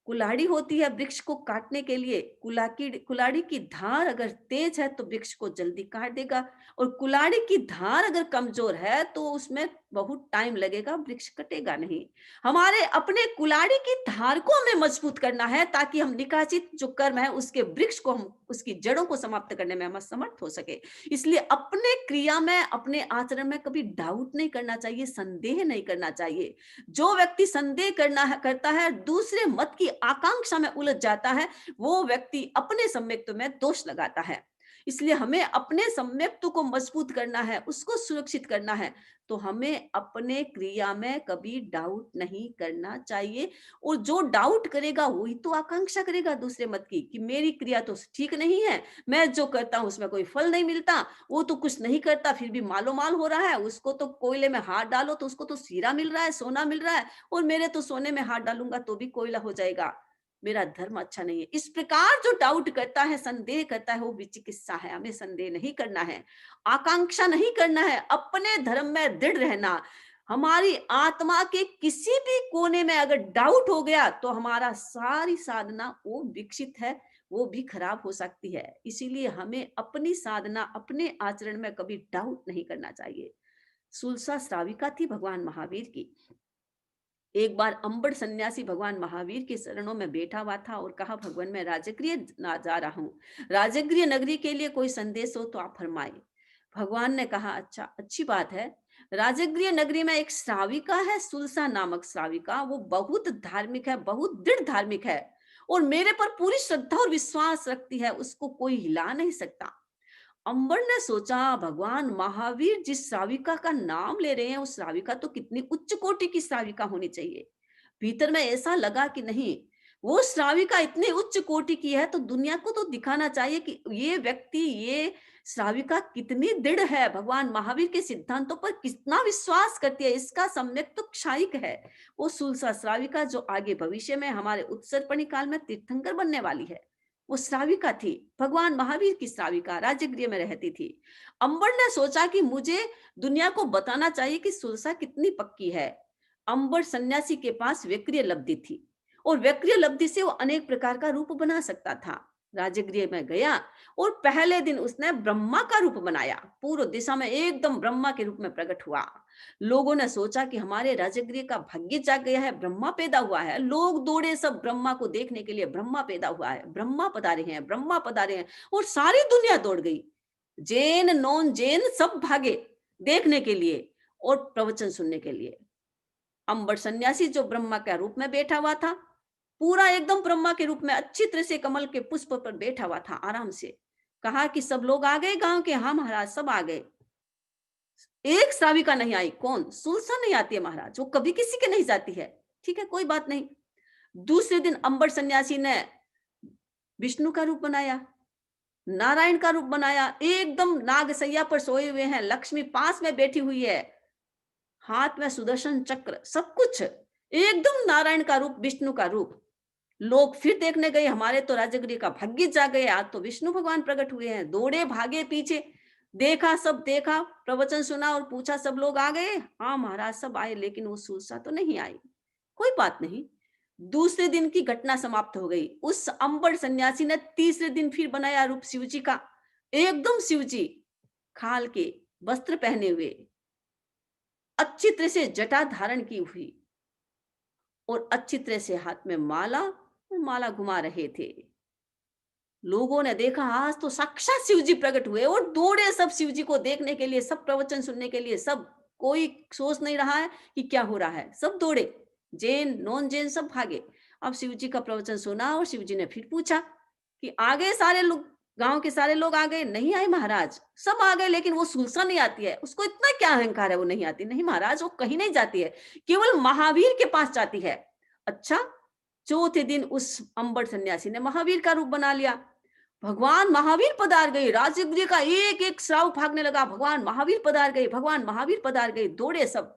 कुल्हाड़ी होती है वृक्ष को काटने के लिए, कुल्हाड़ी की धार अगर तेज है तो वृक्ष को जल्दी काट देगा और कुल्हाड़ी की धार अगर कमजोर है तो उसमें बहुत टाइम लगेगा, वृक्ष कटेगा नहीं। हमारे अपने कुल्हाड़ी की धार को हमें मजबूत करना है ताकि हम निकासित जो कर्म है उसके वृक्ष को, हम उसकी जड़ों को समाप्त करने में हम समर्थ हो सके। इसलिए अपने क्रिया में, अपने आचरण में कभी डाउट नहीं करना चाहिए, संदेह नहीं करना चाहिए। जो व्यक्ति संदेह करता है, दूसरे मत की आकांक्षा में उलझ जाता है, वो व्यक्ति अपने सम्यक्त्व में दोष लगाता है। इसलिए हमें अपने सम्यक्त्व को मजबूत करना है, उसको सुरक्षित करना है, तो हमें अपने क्रिया में कभी डाउट नहीं करना चाहिए। और जो डाउट करेगा वही तो आकांक्षा करेगा दूसरे मत की, कि मेरी क्रिया तो ठीक नहीं है, मैं जो करता हूं उसमें कोई फल नहीं मिलता, वो तो कुछ नहीं करता फिर भी मालो माल हो रहा है, उसको तो कोयले में हाथ डालो तो उसको तो हीरा मिल रहा है, सोना मिल रहा है, और मेरे तो सोने में हाथ डालूंगा तो भी कोयला हो जाएगा, मेरा धर्म अच्छा नहीं है। इस प्रकार जो डाउट करता है, संदेह करता है, वो विचिकित्सा है। हमें संदेह नहीं करना है, आकांक्षा नहीं करना है, अपने धर्म में दृढ़ रहना। हमारी आत्मा के किसी भी कोने में अगर डाउट हो गया तो हमारा सारी साधना वो विकसित है, वो भी खराब हो सकती है। इसीलिए हमें अपनी साधना, अपने आचरण में कभी डाउट नहीं करना चाहिए। सुलसा श्राविका थी भगवान महावीर की। एक बार अंबड़ सन्यासी भगवान महावीर के शरणों में बैठा हुआ था और कहा, भगवान मैं राजगृह जा रहा हूँ, राजगृह नगरी के लिए कोई संदेश हो तो आप फरमाए। भगवान ने कहा, अच्छा, अच्छी बात है। राजगृह नगरी में एक श्राविका है, सुलसा नामक श्राविका, वो बहुत धार्मिक है, बहुत दृढ़ धार्मिक है और मेरे पर पूरी श्रद्धा और विश्वास रखती है, उसको कोई हिला नहीं सकता। अंबर ने सोचा, भगवान महावीर जिस श्राविका का नाम ले रहे हैं, उस श्राविका तो कितनी उच्च कोटि की श्राविका होनी चाहिए। भीतर में ऐसा लगा कि नहीं, वो श्राविका इतनी उच्च कोटि की है तो दुनिया को तो दिखाना चाहिए कि ये व्यक्ति, ये श्राविका कितनी दृढ़ है, भगवान महावीर के सिद्धांतों पर कितना विश्वास करती है, इसका सम्यक तो क्षायिक है। वो सुलसा श्राविका जो आगे भविष्य में हमारे उत्सर्पणी काल में तीर्थंकर बनने वाली है, वो श्राविका थी, भगवान महावीर की श्राविका, राजगृह में रहती थी। अंबर ने सोचा कि मुझे दुनिया को बताना चाहिए कि सुलसा कितनी पक्की है। अंबर सन्यासी के पास व्यक्रिय लब्धि थी और व्यक्रिय लब्धि से वो अनेक प्रकार का रूप बना सकता था। राजगृह में गया और पहले दिन उसने ब्रह्मा का रूप बनाया, पूर्व दिशा में एकदम ब्रह्मा के रूप में प्रकट हुआ। लोगों ने सोचा कि हमारे राजगृह का भाग्य जाग गया है, ब्रह्मा पैदा हुआ है। लोग दौड़े सब ब्रह्मा को देखने के लिए, ब्रह्मा पैदा हुआ है, ब्रह्मा पधारे हैं, ब्रह्मा पधारे हैं, और सारी दुनिया दौड़ गई। जैन नॉन जैन सब भागे देखने के लिए और प्रवचन सुनने के लिए। अंबर सन्यासी जो ब्रह्मा के रूप में बैठा हुआ था, पूरा एकदम ब्रह्मा के रूप में अच्छी तरह से कमल के पुष्प पर बैठा हुआ था, आराम से। कहा कि सब लोग आ गए गांव के? हाँ महाराज, सब आ गए। एक श्राविका नहीं आई। कौन? सुलसा नहीं आती है महाराज, वो कभी किसी के नहीं जाती है। ठीक है, कोई बात नहीं। दूसरे दिन अंबर सन्यासी ने विष्णु का रूप बनाया, नारायण का रूप बनाया, एकदम नागसैया पर सोए हुए हैं, लक्ष्मी पास में बैठी हुई है, हाथ में सुदर्शन चक्र, सब कुछ। एकदम नारायण का रूप, विष्णु का रूप। लोग फिर देखने गए, हमारे तो राजगृह का भाग्य जाग गया, आज तो विष्णु भगवान प्रकट हुए हैं। दौड़े भागे पीछे, देखा, सब देखा, प्रवचन सुना और पूछा, सब लोग आ गए? हाँ महाराज, सब आए, लेकिन वो सुरसा तो नहीं आई। कोई बात नहीं। दूसरे दिन की घटना समाप्त हो गई। उस अंबड़ सन्यासी ने तीसरे दिन फिर बनाया रूप शिवजी का, एकदम शिवजी, खाल के वस्त्र पहने हुए, अच्छी तरह से जटा धारण की हुई और अच्छी तरह से हाथ में माला और माला घुमा रहे थे। लोगों ने देखा, आज तो साक्षात शिव जी प्रकट हुए, और दौड़े सब शिव जी को देखने के लिए, सब प्रवचन सुनने के लिए। सब, कोई सोच नहीं रहा है कि क्या हो रहा है, सब दौड़े, जैन नॉन जैन सब भागे। अब शिव जी का प्रवचन सुना और शिव जी ने फिर पूछा कि आ गए सारे लोग, गांव के सारे लोग आ गए? नहीं आए महाराज, सब आ गए, लेकिन वो सुलसा नहीं आती है। उसको इतना क्या अहंकार है, वो नहीं आती? नहीं महाराज, वो कहीं नहीं जाती है, केवल महावीर के पास जाती है। अच्छा, चौथे दिन उस अंबड़ सन्यासी ने महावीर का रूप बना लिया। भगवान महावीर पधार गए, राजगृह का एक एक श्राव भागने लगा, भगवान महावीर पधार गए, भगवान महावीर पधार गए। दौड़े सब।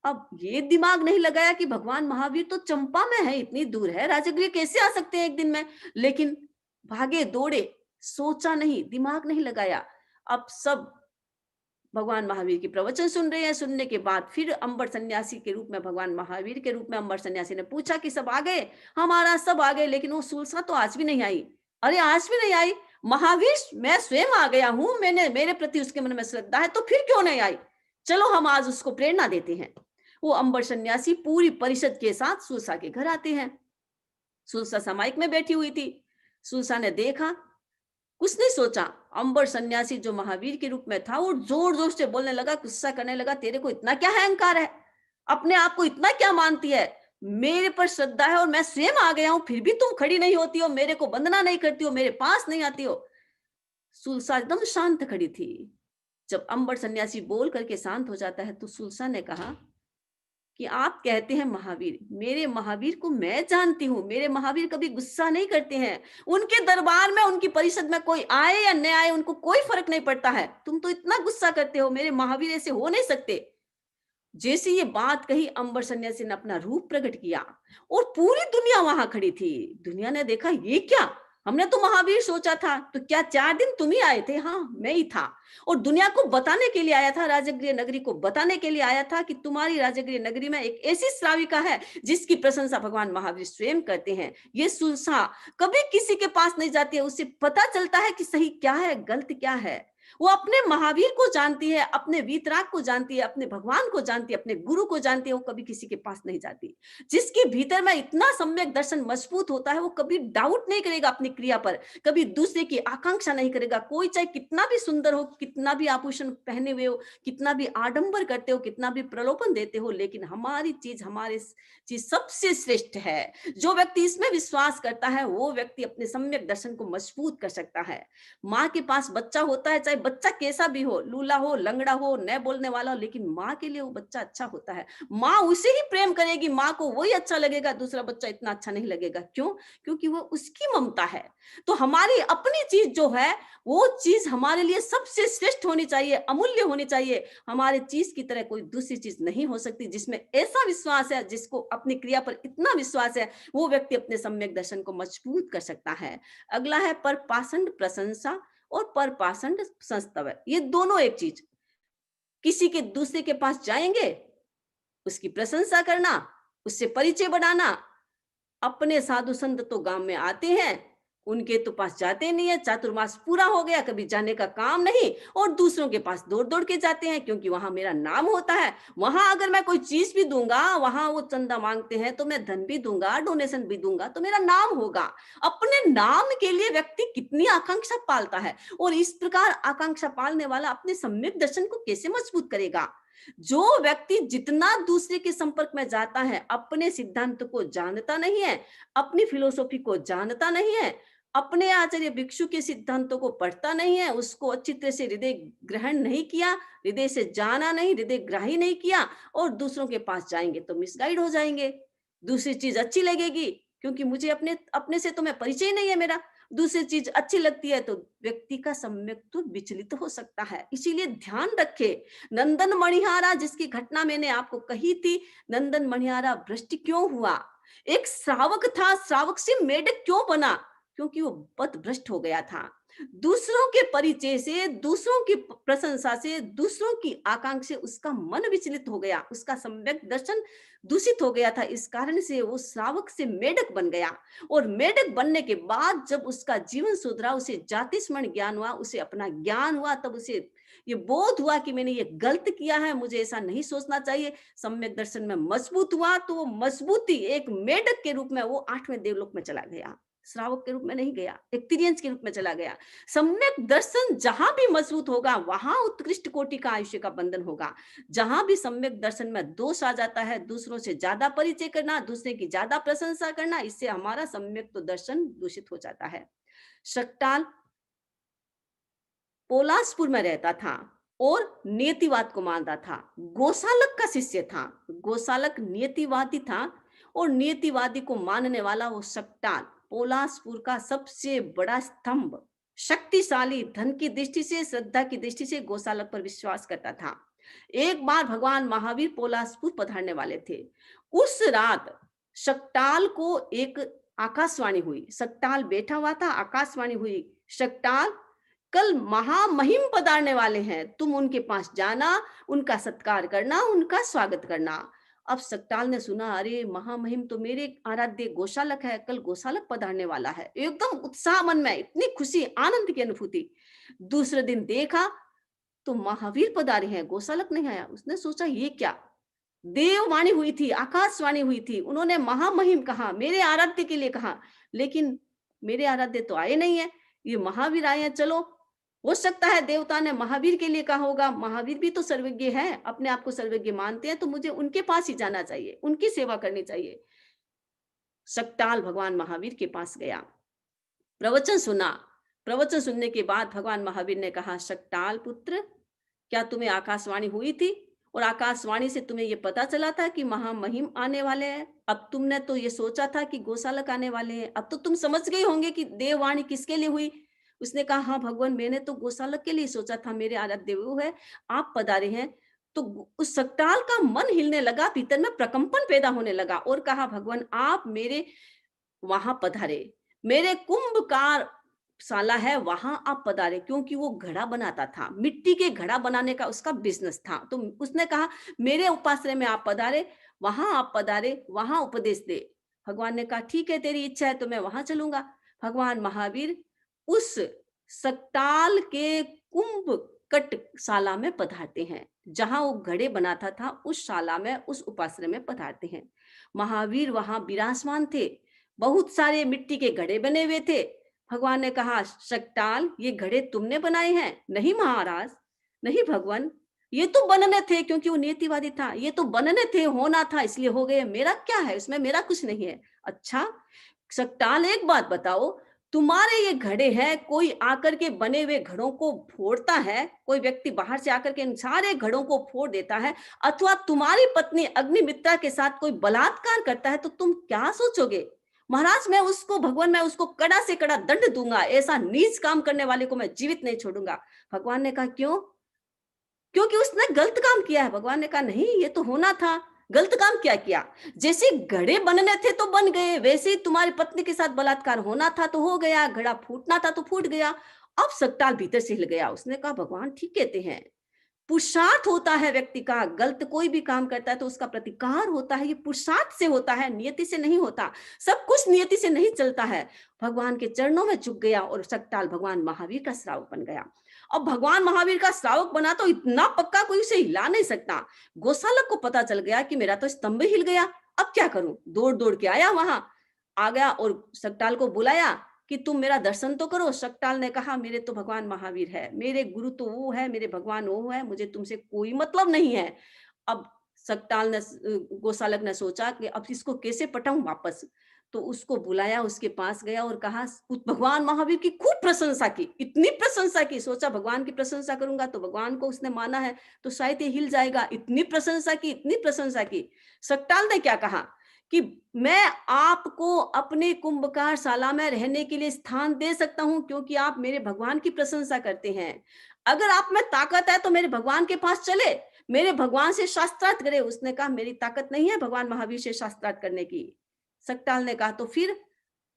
अब ये दिमाग नहीं लगाया कि भगवान महावीर तो चंपा में है, इतनी दूर है, राजगृह कैसे आ सकते हैं एक दिन में? लेकिन भागे दौड़े, सोचा नहीं, दिमाग नहीं लगाया। अब सब भगवान महावीर की प्रवचन सुन रहे हैं। सुनने के बाद फिर अंबर सन्यासी के रूप में, भगवान महावीर के रूप में अंबर सन्यासी ने पूछा कि सब आ गए? हमारा सब आ गए, लेकिन वो सुलसा तो आज भी नहीं आई। अरे आज भी नहीं आई? महावीर, मैं स्वयं आ गया हूं, मैंने, मेरे प्रति उसके मन में श्रद्धा है, तो फिर क्यों नहीं आई? चलो हम आज उसको प्रेरणा देते हैं। वो अंबर सन्यासी पूरी परिषद के साथ सुलसा के घर आते हैं। सुलसा समाइक में बैठी हुई थी। सुलसा ने देखा, कुछ नहीं सोचा। अंबर सन्यासी जो महावीर के रूप में था, वो जोर जोर से बोलने लगा, गुस्सा करने लगा, तेरे को इतना क्या अहंकार है, अपने आप को इतना क्या मानती है, मेरे पर श्रद्धा है और मैं स्वयं आ गया हूं, फिर भी तुम खड़ी नहीं होती हो, मेरे को वंदना नहीं करती हो, मेरे पास नहीं आती हो। सुलसा एकदम शांत खड़ी थी। जब अंबर सन्यासी बोल करके शांत हो जाता है, तो सुलसा ने कहा कि आप कहते हैं महावीर, मेरे महावीर को मैं जानती हूं, मेरे महावीर कभी गुस्सा नहीं करते हैं। उनके दरबार में, उनकी परिषद में कोई आए या न आए, उनको कोई फर्क नहीं पड़ता है। तुम तो इतना गुस्सा करते हो, मेरे महावीर ऐसे हो नहीं सकते। जैसे ये बात कही, अंबर सन्यासी ने अपना रूप प्रकट किया और पूरी दुनिया वहां खड़ी थी। दुनिया ने देखा, ये क्या, हमने तो महावीर सोचा था, तो क्या 4 दिन तुम ही आए थे? हाँ, मैं ही था। और दुनिया को बताने के लिए आया था, राजगृह नगरी को बताने के लिए आया था कि तुम्हारी राजगृह नगरी में एक ऐसी श्राविका है जिसकी प्रशंसा भगवान महावीर स्वयं करते हैं। ये सुलसा कभी किसी के पास नहीं जाती है, उससे पता चलता है कि सही क्या है, गलत क्या है। वो अपने महावीर को जानती है, अपने वीतराग को जानती है, अपने भगवान को जानती है, अपने गुरु को जानती है। वो कभी किसी के पास नहीं जाती। जिसके भीतर में इतना सम्यक दर्शन मजबूत होता है, वो कभी डाउट नहीं करेगा अपनी क्रिया पर, कभी दूसरे की आकांक्षा नहीं करेगा। कोई चाहे कितना भी सुंदर हो, कितना भी आभूषण पहने हुए हो, कितना भी आडंबर करते हो, कितना भी प्रलोभन देते हो, लेकिन हमारी चीज, हमारे चीज सबसे श्रेष्ठ है। जो व्यक्ति इसमें विश्वास करता है, वो व्यक्ति अपने सम्यक दर्शन को मजबूत कर सकता है। माँ के पास बच्चा होता है, चाहे बच्चा कैसा भी हो, लूला हो, लंगड़ा हो, न बोलने वाला हो, लेकिन माँ के लिए वो बच्चा अच्छा होता है। माँ उसे ही प्रेम करेगी, माँ को वही अच्छा लगेगा, दूसरा बच्चा इतना अच्छा नहीं लगेगा। क्यों? क्योंकि वो उसकी ममता है। तो हमारी अपनी चीज जो है, वो चीज हमारे लिए सबसे श्रेष्ठ होनी चाहिए, अमूल्य होनी चाहिए। हमारे चीज की तरह कोई दूसरी चीज नहीं हो सकती। जिसमें ऐसा विश्वास है, जिसको अपनी क्रिया पर इतना विश्वास है, वो व्यक्ति अपने सम्यक दर्शन को मजबूत कर सकता है। अगला है पर पाषंड प्रशंसा और पर पाषंड संस्तव। ये दोनों एक चीज। किसी के, दूसरे के पास जाएंगे, उसकी प्रशंसा करना, उससे परिचय बढ़ाना। अपने साधु संत तो गांव में आते हैं, उनके तो पास जाते नहीं है, चातुर्मास पूरा हो गया, कभी जाने का काम नहीं, और दूसरों के पास दौड़ दौड़ के जाते हैं, क्योंकि वहां मेरा नाम होता है। वहां अगर मैं कोई चीज भी दूंगा, वहां वो चंदा मांगते हैं, तो मैं धन भी दूंगा, डोनेशन भी दूंगा, तो मेरा नाम होगा। अपने नाम के लिए व्यक्ति कितनी आकांक्षा पालता है, और इस प्रकार आकांक्षा पालने वाला अपने सम्यक दर्शन को कैसे मजबूत करेगा? जो व्यक्ति जितना दूसरे के संपर्क में जाता है, अपने सिद्धांत को जानता नहीं है, अपनी फिलोसॉफी को जानता नहीं है, अपने आचार्य भिक्षु के सिद्धांतों को पढ़ता नहीं है, उसको अच्छी तरह से हृदय ग्रहण नहीं किया, हृदय से जाना नहीं, हृदय ग्राही नहीं किया, और दूसरों के पास जाएंगे तो मिसगाइड हो जाएंगे। दूसरी चीज अच्छी लगेगी, क्योंकि मुझे अपने अपने से तो मैं परिचय नहीं है मेरा। दूसरी चीज अच्छी लगती है तो व्यक्ति का सम्यक तो विचलित हो सकता है। इसीलिए ध्यान रखे, नंदन मणिहारा जिसकी घटना मैंने आपको कही थी, नंदन मणिहारा भ्रष्ट क्यों हुआ? एक श्रावक था, श्रावक से मेढक क्यों बना? क्योंकि वो पथ भ्रष्ट हो गया था। दूसरों के परिचय से, दूसरों की प्रशंसा से, दूसरों की आकांक्षा से उसका मन विचलित हो गया, उसका सम्यक दर्शन दूषित हो गया था। इस कारण से वो श्रावक से मेढक बन गया। और मेढक बनने के बाद जब उसका जीवन सुधरा, उसे जाति स्मरण ज्ञान हुआ, उसे अपना ज्ञान हुआ, तब उसे ये बोध हुआ कि मैंने ये गलत किया है, मुझे ऐसा नहीं सोचना चाहिए। सम्यक दर्शन में मजबूत हुआ, तो वो मजबूती एक मेढक के रूप में वो 8वें देवलोक में चला गया, श्रावक के रूप में नहीं गया, एक तिर्यंच के रूप में चला गया। सम्यक दर्शन जहां भी मजबूत होगा, वहां उत्कृष्ट कोटि का आयुष्य का बंधन होगा। जहां भी सम्यक दर्शन में दोष आ जाता है, दूसरों से ज्यादा परिचय करना, दूसरे की ज्यादा प्रशंसा करना, इससे हमारा सम्यक तो दर्शन दूषित हो जाता है। शक्टाल पोलासपुर में रहता था और नियतिवाद को मानता था। गोसालक का शिष्य था। गोसालक नियतिवादी था और नियतिवादी को मानने वाला वो शक्टाल पोलासपुर का सबसे बड़ा स्तंभ, शक्तिशाली, धन की दृष्टि से, श्रद्धा की दृष्टि से गोसालक पर विश्वास करता था। एक बार भगवान महावीर पोलासपुर पधारने वाले थे। उस रात शक्टाल को एक आकाशवाणी हुई। शक्टाल बैठा हुआ था, आकाशवाणी हुई, शक्टाल कल महामहिम पधारने वाले हैं, तुम उनके पास जाना, उनका सत्कार करना, उनका स्वागत करना। अब शक्टाल ने सुना, अरे महामहिम तो मेरे आराध्य गोशालक है, कल गोशालक पधारने वाला है। एकदम उत्साह मन में, इतनी खुशी, आनंद की अनुभूति। दूसरे दिन देखा तो महावीर पधारे हैं, गोशालक नहीं आया। उसने सोचा ये क्या, देववाणी हुई थी, आकाशवाणी हुई थी, उन्होंने महामहिम कहा, मेरे आराध्य के लिए कहा, लेकिन मेरे आराध्य तो आए नहीं है, ये महावीर आए हैं। चलो, हो सकता है देवता ने महावीर के लिए कहा होगा, महावीर भी तो सर्वज्ञ है, अपने आप को सर्वज्ञ मानते हैं, तो मुझे उनके पास ही जाना चाहिए, उनकी सेवा करनी चाहिए। शक्टाल भगवान महावीर के पास गया, प्रवचन सुना। प्रवचन सुनने के बाद भगवान महावीर ने कहा, शक्टाल पुत्र, क्या तुम्हें आकाशवाणी हुई थी और आकाशवाणी से तुम्हें यह पता चला था कि महामहिम आने वाले हैं? अब तुमने तो ये सोचा था कि गोशालक आने वाले हैं, अब तो तुम समझ गए होंगे कि देववाणी किसके लिए हुई। उसने कहा, हाँ भगवान, मैंने तो गोशालक के लिए सोचा था, मेरे आराध्य वो है, आप पधारे हैं। तो उस शक्टाल का मन हिलने लगा, भीतर में प्रकंपन पैदा होने लगा और कहा, भगवान आप मेरे वहां पधारे, मेरे कुंभकार शाला है वहां आप पधारे, क्योंकि वो घड़ा बनाता था, मिट्टी के घड़ा बनाने का उसका बिजनेस था। तो उसने कहा, मेरे उपाश्रय में आप पधारे, वहां आप पधारे, वहां उपदेश दे। भगवान ने कहा, ठीक है, तेरी इच्छा है तो मैं वहां चलूंगा। भगवान महावीर उस सकटाल के कुंभ कट शाला में पधारते हैं, जहां वो घड़े बनाता था, उस शाला में, उस उपाश्रय में पधारते हैं। महावीर वहां विराजमान थे, बहुत सारे मिट्टी के घड़े बने हुए थे। भगवान ने कहा, शक्टाल ये घड़े तुमने बनाए हैं? नहीं महाराज, नहीं भगवान, ये तो बनने थे, क्योंकि वो नियतिवादी था, ये तो बनने थे, होना था इसलिए हो गए, मेरा क्या है इसमें, मेरा कुछ नहीं है। अच्छा शक्टाल एक बात बताओ, तुम्हारे ये घड़े हैं, कोई आकर के बने हुए घड़ों को फोड़ता है, कोई व्यक्ति बाहर से आकर के इन सारे घड़ों को फोड़ देता है, अथवा तुम्हारी पत्नी अग्निमित्रा के साथ कोई बलात्कार करता है, तो तुम क्या सोचोगे? महाराज मैं उसको, भगवान मैं उसको कड़ा से कड़ा दंड दूंगा, ऐसा नीच काम करने वाले को मैं जीवित नहीं छोड़ूंगा। भगवान ने कहा, क्यों? क्योंकि उसने गलत काम किया है। भगवान ने कहा, नहीं ये तो होना था। गलत काम क्या किया? जैसे घड़े बनने थे तो बन गए, वैसे ही तुम्हारी पत्नी के साथ बलात्कार होना था तो हो गया, घड़ा फूटना था तो फूट गया। अब सकटाल भीतर से हिल गया, उसने कहा, भगवान ठीक कहते हैं, पुरुषार्थ होता है व्यक्ति का, गलत कोई भी काम करता है तो उसका प्रतिकार होता है, ये पुरुषार्थ से होता है, नियति से नहीं होता। सब कुछ नियति से नहीं चलता है। भगवान के चरणों में झुक गया और सकटाल भगवान महावीर का श्रावक बन गया। अब भगवान महावीर का श्रावक बना तो इतना पक्का कोई उसे हिला नहीं सकता। गोशालक को पता चल गया कि मेरा तो स्तंभ हिल गया, अब क्या करूं? दौड़ दौड़ के आया, वहां आ गया और सकटाल को बुलाया कि तुम मेरा दर्शन तो करो। शक्टाल ने कहा, मेरे तो भगवान महावीर है, मेरे गुरु तो वो है, मेरे भगवान वो है, मुझे तुमसे कोई मतलब नहीं है। अब शक्टाल ने, गोशालक ने सोचा कि अब इसको कैसे पटाऊं वापस, तो उसको बुलाया, उसके पास गया और कहा, उस भगवान महावीर की खूब प्रशंसा की, इतनी प्रशंसा की, सोचा भगवान की प्रशंसा करूंगा तो भगवान को उसने माना है तो शायद ये हिल जाएगा, इतनी प्रशंसा की, इतनी प्रशंसा की। शक्टाल ने क्या कहा कि मैं आपको अपने कुंभकारशाला में रहने के लिए स्थान दे सकता हूं, क्योंकि आप मेरे भगवान की प्रशंसा करते हैं। अगर आप में ताकत है तो मेरे भगवान के पास चले, मेरे भगवान से शास्त्रार्थ करे। उसने कहा मेरी ताकत नहीं है भगवान महावीर से शास्त्रार्थ करने की। सकटाल ने कहा तो फिर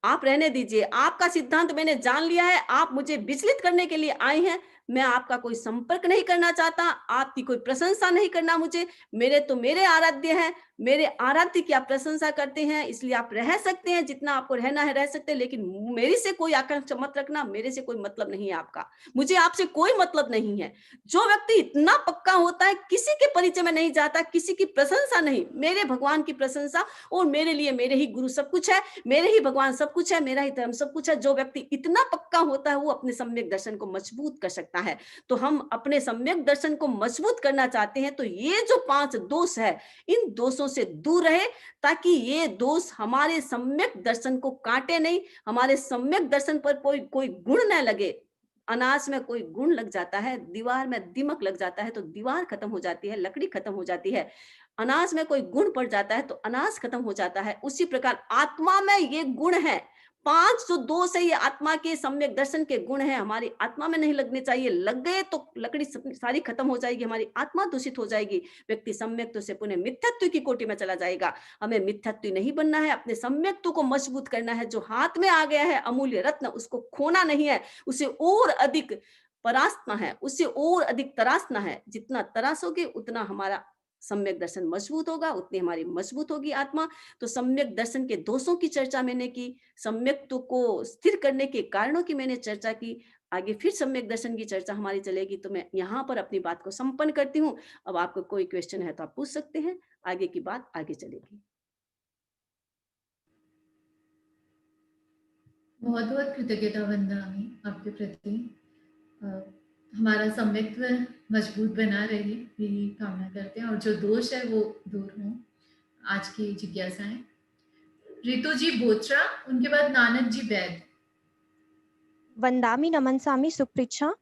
आप रहने दीजिए, आपका सिद्धांत मैंने जान लिया है, आप मुझे विचलित करने के लिए आए हैं। मैं आपका कोई संपर्क नहीं करना चाहता, आपकी कोई प्रशंसा नहीं करना मुझे। मेरे तो मेरे आराध्य हैं, मेरे आराध्य की आप प्रशंसा करते हैं, इसलिए आप रह सकते हैं, जितना आपको रहना है रह सकते हैं, लेकिन मेरे से कोई आकांक्षा मत रखना, मेरे से कोई मतलब नहीं है आपका, मुझे आपसे कोई मतलब नहीं है। जो व्यक्ति इतना पक्का होता है, किसी के परिचय में नहीं जाता, किसी की प्रशंसा नहीं, मेरे भगवान की प्रशंसा, और मेरे लिए मेरे ही गुरु सब कुछ है, मेरे ही भगवान सब कुछ है, मेरा ही धर्म सब कुछ है। जो व्यक्ति इतना पक्का होता है वो अपने सम्यक दर्शन को मजबूत कर सकता है। तो हम अपने सम्यक दर्शन को मजबूत करना चाहते हैं तो ये जो 5 दोष है, इन दोषों से दूर रहे, ताकि ये दोष हमारे सम्यक दर्शन को काटे नहीं, हमारे सम्यक दर्शन पर कोई कोई गुण न लगे। अनाज में कोई गुण लग जाता है, दीवार में दीमक लग जाता है तो दीवार खत्म हो जाती है, लकड़ी खत्म हो जाती है। अनाज में कोई गुण पड़ जाता है तो अनाज खत्म हो जाता है। उसी प्रकार आत्मा में ये गुण है, 5 जो दोष है, ये आत्मा के सम्यक दर्शन के गुण है, हमारी आत्मा में नहीं लगने चाहिए। लग गए तो लकड़ी सारी खत्म हो जाएगी, हमारी आत्मा दूषित हो जाएगी, व्यक्ति सम्यक्त्व से पुनः मिथ्यात्व की कोटि में चला जाएगा। हमें मिथ्यात्व नहीं बनना है, अपने सम्यक्त्व को मजबूत करना है। जो हाथ में आ गया है अमूल्य रत्न, उसको खोना नहीं है, उसे और अधिक परासना है, उसे और अधिक तरासना है। जितना तरासोगे उतना हमारा सम्यक दर्शन मजबूत होगा, उतनी हमारी मजबूत होगी आत्मा। तो सम्यक दर्शन के दोषों की चर्चा मैंने की, सम्यक्त्व को स्थिर करने के कारणों की मैंने चर्चा की। आगे फिर सम्यक दर्शन की चर्चा हमारी चलेगी, तो मैं यहाँ पर अपनी बात को संपन्न करती हूँ। अब आपको कोई क्वेश्चन है तो आप पूछ सकते हैं, आगे की बात आगे चलेगी। बहुत बहुत कृतज्ञता वंदना हमें आपके प्रति। अ, हमारा सम्यक्त्व मजबूत बना रहे, यही कामना करते हैं, और जो दोष है वो दूर हो। आज की जिज्ञासाएं रितु जी बोत्रा, उनके बाद नानक जी वैद। वंदामी नमनसामी सुप्रीच्छा।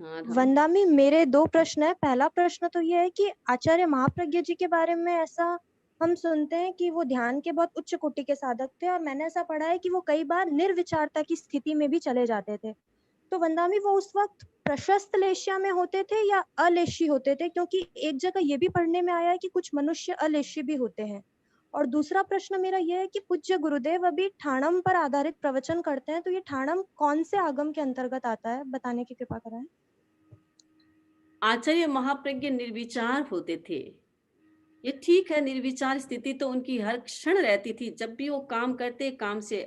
हाँ, वंदामी, मेरे 2 प्रश्न है। पहला प्रश्न तो ये है कि आचार्य महाप्रज्ञ जी के बारे में ऐसा हम सुनते हैं कि वो ध्यान के बहुत उच्च कोटि के साधक थे, और मैंने ऐसा पढ़ा है कि वो कई बार निर्विचारता की स्थिति में भी चले जाते थे। तो वंदामी, वो उस वक्त प्रशस्त लेश्या में होते थे या अलेशी होते थे? क्योंकि एक जगह ये भी पढ़ने में आया है कि कुछ मनुष्य अलेशी भी होते हैं। और दूसरा प्रश्न मेरा यह है कि पूज्य गुरुदेव अभी ठाणम पर आधारित प्रवचन करते हैं, तो ये ठाणम कौन से आगम के अंतर्गत आता है, बताने की कृपा कराएं। आचार्य महाप्रज्ञ निर्विचार होते थे। ये ठीक है, निर्विचार स्थिति तो उनकी हर क्षण रहती थी। जब भी वो काम करते, काम से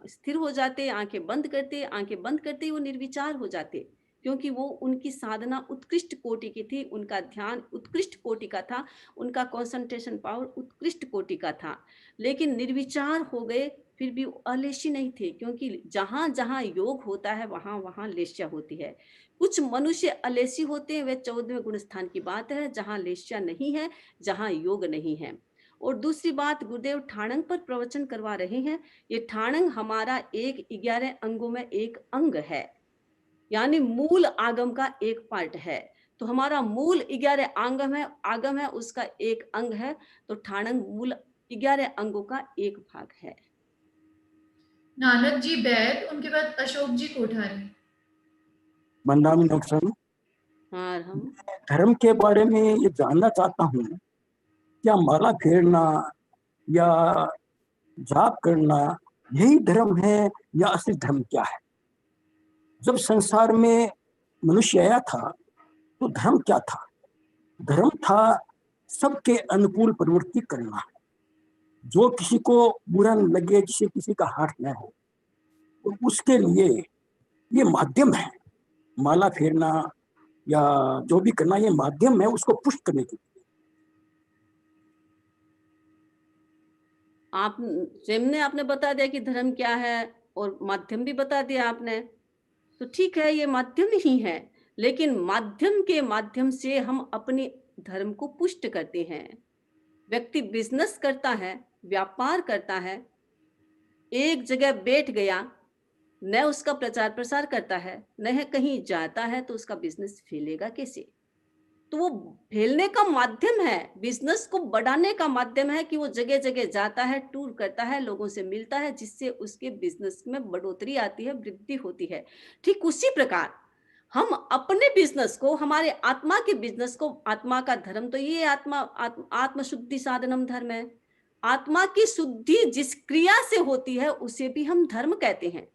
स्थिर हो जाते, आंखें बंद करते वो निर्विचार हो जाते, क्योंकि वो उनकी साधना उत्कृष्ट कोटि की थी, उनका ध्यान उत्कृष्ट कोटि का था, उनका कंसंट्रेशन पावर उत्कृष्ट कोटि का था। लेकिन निर्विचार हो गए फिर भी अलेशी नहीं थे, क्योंकि जहां जहां योग होता है वहां वहां लेश्या होती है। कुछ मनुष्य अलेसी होते हैं, वे 14वें गुण स्थान की बात है, जहां लेश्या नहीं है, जहां योग नहीं है। और दूसरी बात, गुरुदेव ठाणंग पर प्रवचन करवा रहे हैं। ये ठाणंग हमारा 11 अंगों में एक अंग है, यानी मूल आगम का एक पार्ट है। तो हमारा मूल 11 आगम है, उसका एक अंग है। तो ठाणंग मूल 11 अंगों का एक भाग है। नानक जी वैद, उनके बाद अशोक जी कोठारी। वंदामी नमस्कार। हाँ, हम धर्म के बारे में ये जानना चाहता हूँ, क्या माला फेरना या जाप करना यही धर्म है या असली धर्म क्या है? जब संसार में मनुष्य आया था तो धर्म क्या था? धर्म था सबके अनुकूल प्रवृत्ति करना, जो किसी को बुरा न लगे, जिसे किसी का हाथ न हो, तो उसके लिए ये माध्यम है। माला फेरना या जो भी करना, ये माध्यम है उसको पुष्ट करने के लिए। आप स्वयं ने आपने बता दिया कि धर्म क्या है, और माध्यम भी बता दिया आपने। तो ठीक है, ये माध्यम ही है, लेकिन माध्यम के माध्यम से हम अपने धर्म को पुष्ट करते हैं। व्यक्ति बिजनेस करता है, व्यापार करता है, एक जगह बैठ गया, न उसका प्रचार प्रसार करता है, न कहीं जाता है, तो उसका बिजनेस फैलेगा कैसे? तो वो फैलने का माध्यम है, बिजनेस को बढ़ाने का माध्यम है कि वो जगह जगह जाता है, टूर करता है, लोगों से मिलता है, जिससे उसके बिजनेस में बढ़ोतरी आती है, वृद्धि होती है। ठीक उसी प्रकार हम अपने बिजनेस को, हमारे आत्मा के बिजनेस को, आत्मा का धर्म तो ये आत्म शुद्धि साधनम धर्म है। आत्मा की शुद्धि जिस क्रिया से होती है उसे भी हम धर्म कहते हैं।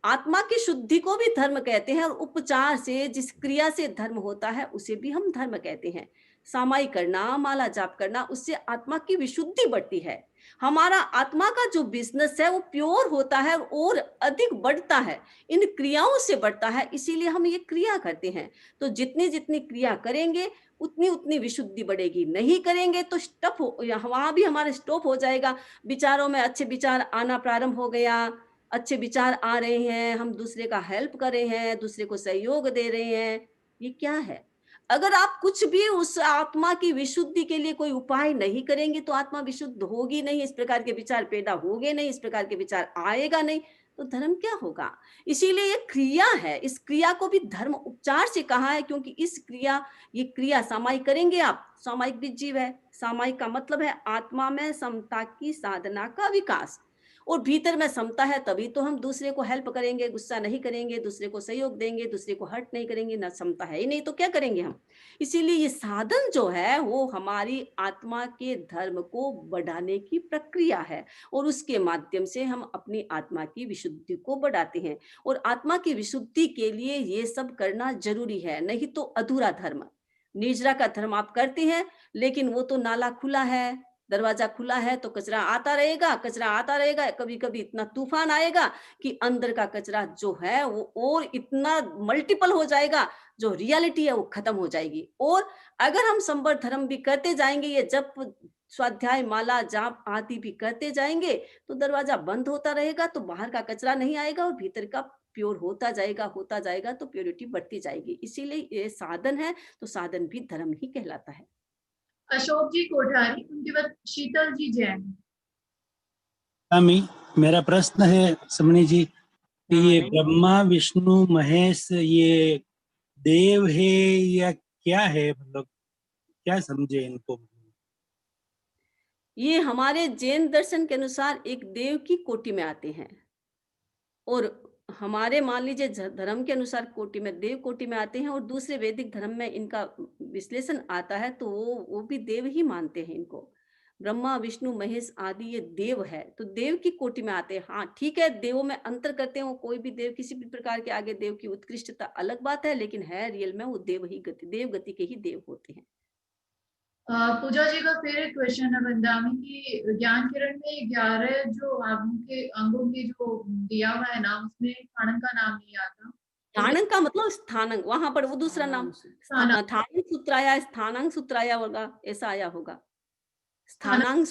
आत्मा की शुद्धि को भी धर्म कहते हैं, और उपचार से जिस क्रिया से धर्म होता है उसे भी हम धर्म कहते हैं। सामाई करना, माला जाप करना, उससे आत्मा की विशुद्धि बढ़ती है। हमारा आत्मा का जो बिजनेस है वो प्योर होता है और अधिक बढ़ता है, इन क्रियाओं से बढ़ता है, इसीलिए हम ये क्रिया करते हैं। तो जितनी जितनी क्रिया करेंगे उतनी उतनी विशुद्धि बढ़ेगी। नहीं करेंगे तो स्टॉप हो, वहां भी हमारा स्टॉप हो जाएगा। विचारों में अच्छे विचार आना प्रारंभ हो गया, अच्छे विचार आ रहे हैं, हम दूसरे का हेल्प कर रहे हैं, दूसरे को सहयोग दे रहे हैं, ये क्या है? अगर आप कुछ भी उस आत्मा की विशुद्धि के लिए कोई उपाय नहीं करेंगे तो आत्मा विशुद्ध होगी नहीं, इस प्रकार के विचार पैदा होंगे नहीं, इस प्रकार के विचार आएगा नहीं, तो धर्म क्या होगा? इसीलिए ये क्रिया है, इस क्रिया को भी धर्म उपचार से कहा है, क्योंकि ये क्रिया सामायिक करेंगे आप। सामायिक भी जीव है। सामायिक का मतलब है आत्मा में समता की साधना का विकास, और भीतर में समता है तभी तो हम दूसरे को हेल्प करेंगे, गुस्सा नहीं करेंगे, दूसरे को सहयोग देंगे, दूसरे को हर्ट नहीं करेंगे। ना समता है ही नहीं तो क्या करेंगे हम? इसीलिए ये साधन जो है वो हमारी आत्मा के धर्म को बढ़ाने की प्रक्रिया है, और उसके माध्यम से हम अपनी आत्मा की विशुद्धि को बढ़ाते हैं। और आत्मा की विशुद्धि के लिए ये सब करना जरूरी है, नहीं तो अधूरा धर्म। निजरा का धर्म आप करते हैं, लेकिन वो तो नाला खुला है, दरवाजा खुला है, तो कचरा आता रहेगा, कचरा आता रहेगा। कभी कभी इतना तूफान आएगा कि अंदर का कचरा जो है वो और इतना मल्टीपल हो जाएगा, जो रियलिटी है वो खत्म हो जाएगी। और अगर हम संवर धर्म भी करते जाएंगे, ये जप, स्वाध्याय, माला जाप आदि भी करते जाएंगे, तो दरवाजा बंद होता रहेगा, तो बाहर का कचरा नहीं आएगा और भीतर का प्योर होता जाएगा, तो प्योरिटी बढ़ती जाएगी। इसीलिए ये साधन है, तो साधन भी धर्म ही कहलाता है। अशोक जी कोठारी, उनके बाद शीतल जी जैन। मेरा प्रश्न है समनी जी कि ये नहीं। ब्रह्मा विष्णु महेश ये देव है या क्या है, मतलब क्या समझे इनको? ये हमारे जैन दर्शन के अनुसार एक देव की कोटि में आते हैं, और हमारे मान लीजिए धर्म के अनुसार कोटि में, देव कोटि में आते हैं, और दूसरे वैदिक धर्म में इनका विश्लेषण आता है तो वो भी देव ही मानते हैं इनको। ब्रह्मा विष्णु महेश आदि ये देव है, तो देव की कोटि में आते हैं। हाँ ठीक है, देवों में अंतर करते हैं, वो कोई भी देव किसी भी प्रकार के आगे देव की उत्कृष्टता अलग बात है, लेकिन है रियल में वो देव गति के ही देव होते हैं। पूजा जी का फिर एक क्वेश्चन है वंदामी की, ज्ञान किरण में 11 जो अंगों के जो दिया हुआ है नाम, उसमें स्थानक का नाम नहीं आता। स्थानक का मतलब स्थानक, वहां पर वो दूसरा नाम स्थानक सूत्राया, स्थानांग सूत्राया होगा, ऐसा आया होगा। स्थानांग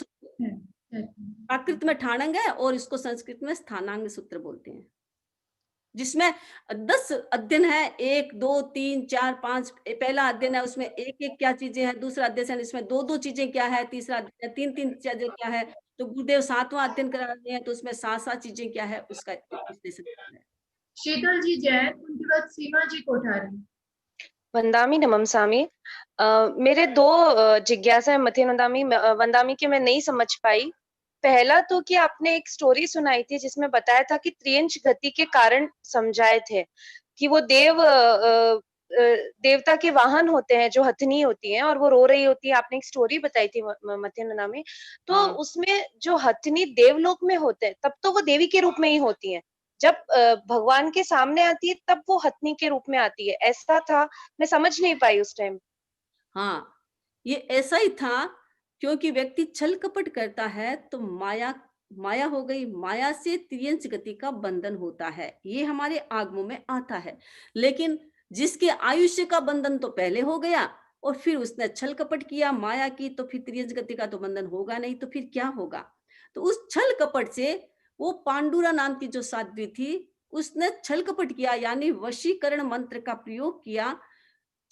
प्राकृत में ठाणंग है, और इसको संस्कृत में स्थानांग सूत्र बोलते हैं, जिसमें 10 अध्ययन है, 1 2 3 4 5। पहला अध्ययन है, उसमें एक एक क्या चीजें हैं, दूसरा अध्ययन इसमें दो दो चीजें क्या है, तीसरा अध्ययन 3 3 चीजें क्या है। तो गुरुदेव 7वां अध्ययन करा रहे हैं, तो उसमें 7 चीजें क्या है उसका विश्लेषण कर रहे हैं। शीतल जी जैन, उनके बाद सीमा जी कोठारी। वंदामी नमम सामी। मेरे दो जिज्ञासा है मथे वंदामी के मैं नहीं समझ पाई। पहला तो कि आपने एक स्टोरी सुनाई थी जिसमें बताया था कि त्रियंश गति के कारण समझाए थे कि वो देवता के वाहन होते हैं जो हथनी होती हैं और वो रो रही होती है। आपने एक स्टोरी बताई थी मथेनंदा में, तो हाँ। उसमें जो हथनी देवलोक में होते हैं तब तो वो देवी के रूप में ही होती हैं, जब भगवान के सामने आती है तब वो हथनी के रूप में आती है, ऐसा था। मैं समझ नहीं पाई उस टाइम। हाँ, ये ऐसा ही था, क्योंकि व्यक्ति छल कपट करता है तो माया हो गई, माया से त्रियंश गति का बंधन होता है, ये हमारे आगमों में आता है। लेकिन जिसके आयुष्य का बंधन तो पहले हो गया, और फिर उसने छल कपट किया, माया की, तो फिर त्रियंश गति का तो बंधन होगा नहीं, तो फिर क्या होगा? तो उस छल कपट से वो पांडुरा नाम की जो साध्वी थी, उसने छल कपट किया, यानी वशीकरण मंत्र का प्रयोग किया,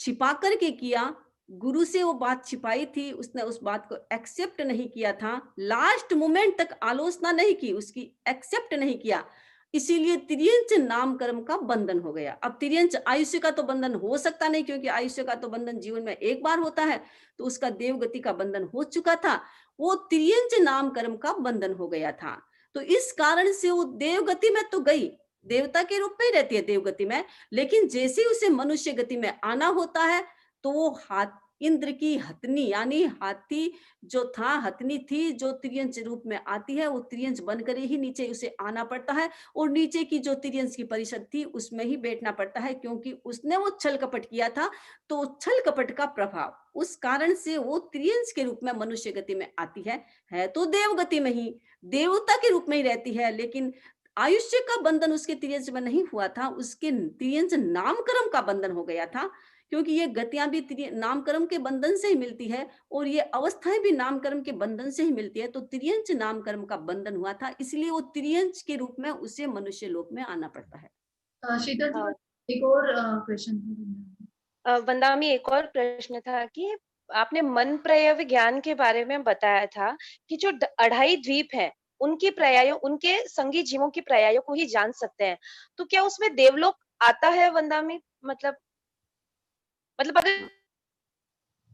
छिपा करके किया। गुरु से वो बात छिपाई थी, उसने उस बात को एक्सेप्ट नहीं किया था, लास्ट मोमेंट तक आलोचना नहीं की, उसकी एक्सेप्ट नहीं किया। इसीलिए त्रियंच नाम कर्म का बंधन हो गया। अब त्रियंच आयुष्य का तो बंधन हो सकता नहीं, क्योंकि आयुष्य का तो बंधन जीवन में एक बार होता है, तो उसका देवगति का बंधन हो चुका था, वो त्रियंच नाम कर्म का बंधन हो गया था। तो इस कारण से वो देवगति में तो गई, देवता के रूप में ही रहती है देवगति में, लेकिन जैसे उसे मनुष्य गति में आना होता है तो वो इंद्र की हथनी यानी हाथी जो था, हथनी थी जो त्रियंच रूप में आती है, वो त्रियंच बनकर ही नीचे उसे आना पड़ता है, और नीचे की जो त्रियंच की परिषद थी उसमें ही बैठना पड़ता है, क्योंकि उसने वो छल कपट किया था। तो छल कपट का प्रभाव, उस कारण से वो त्रियंच के रूप में मनुष्य गति में आती है तो देवगति में ही देवता के रूप में ही रहती है, लेकिन आयुष्य का बंधन उसके त्रियंच में नहीं हुआ था, उसके त्रियंच नामकर्म का बंधन हो गया था, क्योंकि ये गतियां भी नामकर्म के बंधन से ही मिलती है और ये अवस्थाएं भी नामकर्म के बंधन से ही मिलती है। तो त्रियंच नामकर्म का बंधन हुआ था, इसलिए वो त्रियंच के रूप में उसे मनुष्य लोक में आना पड़ता है। शीतल जी, एक और क्वेश्चन है। वंदामी, एक और प्रश्न था कि आपने मन प्रयव ज्ञान के बारे में बताया था कि जो 2.5 द्वीप है उनकी पर्यायों, उनके संगी जीवों की पर्यायों को ही जान सकते हैं, तो क्या उसमें देवलोक आता है वंदामी? मतलब अगर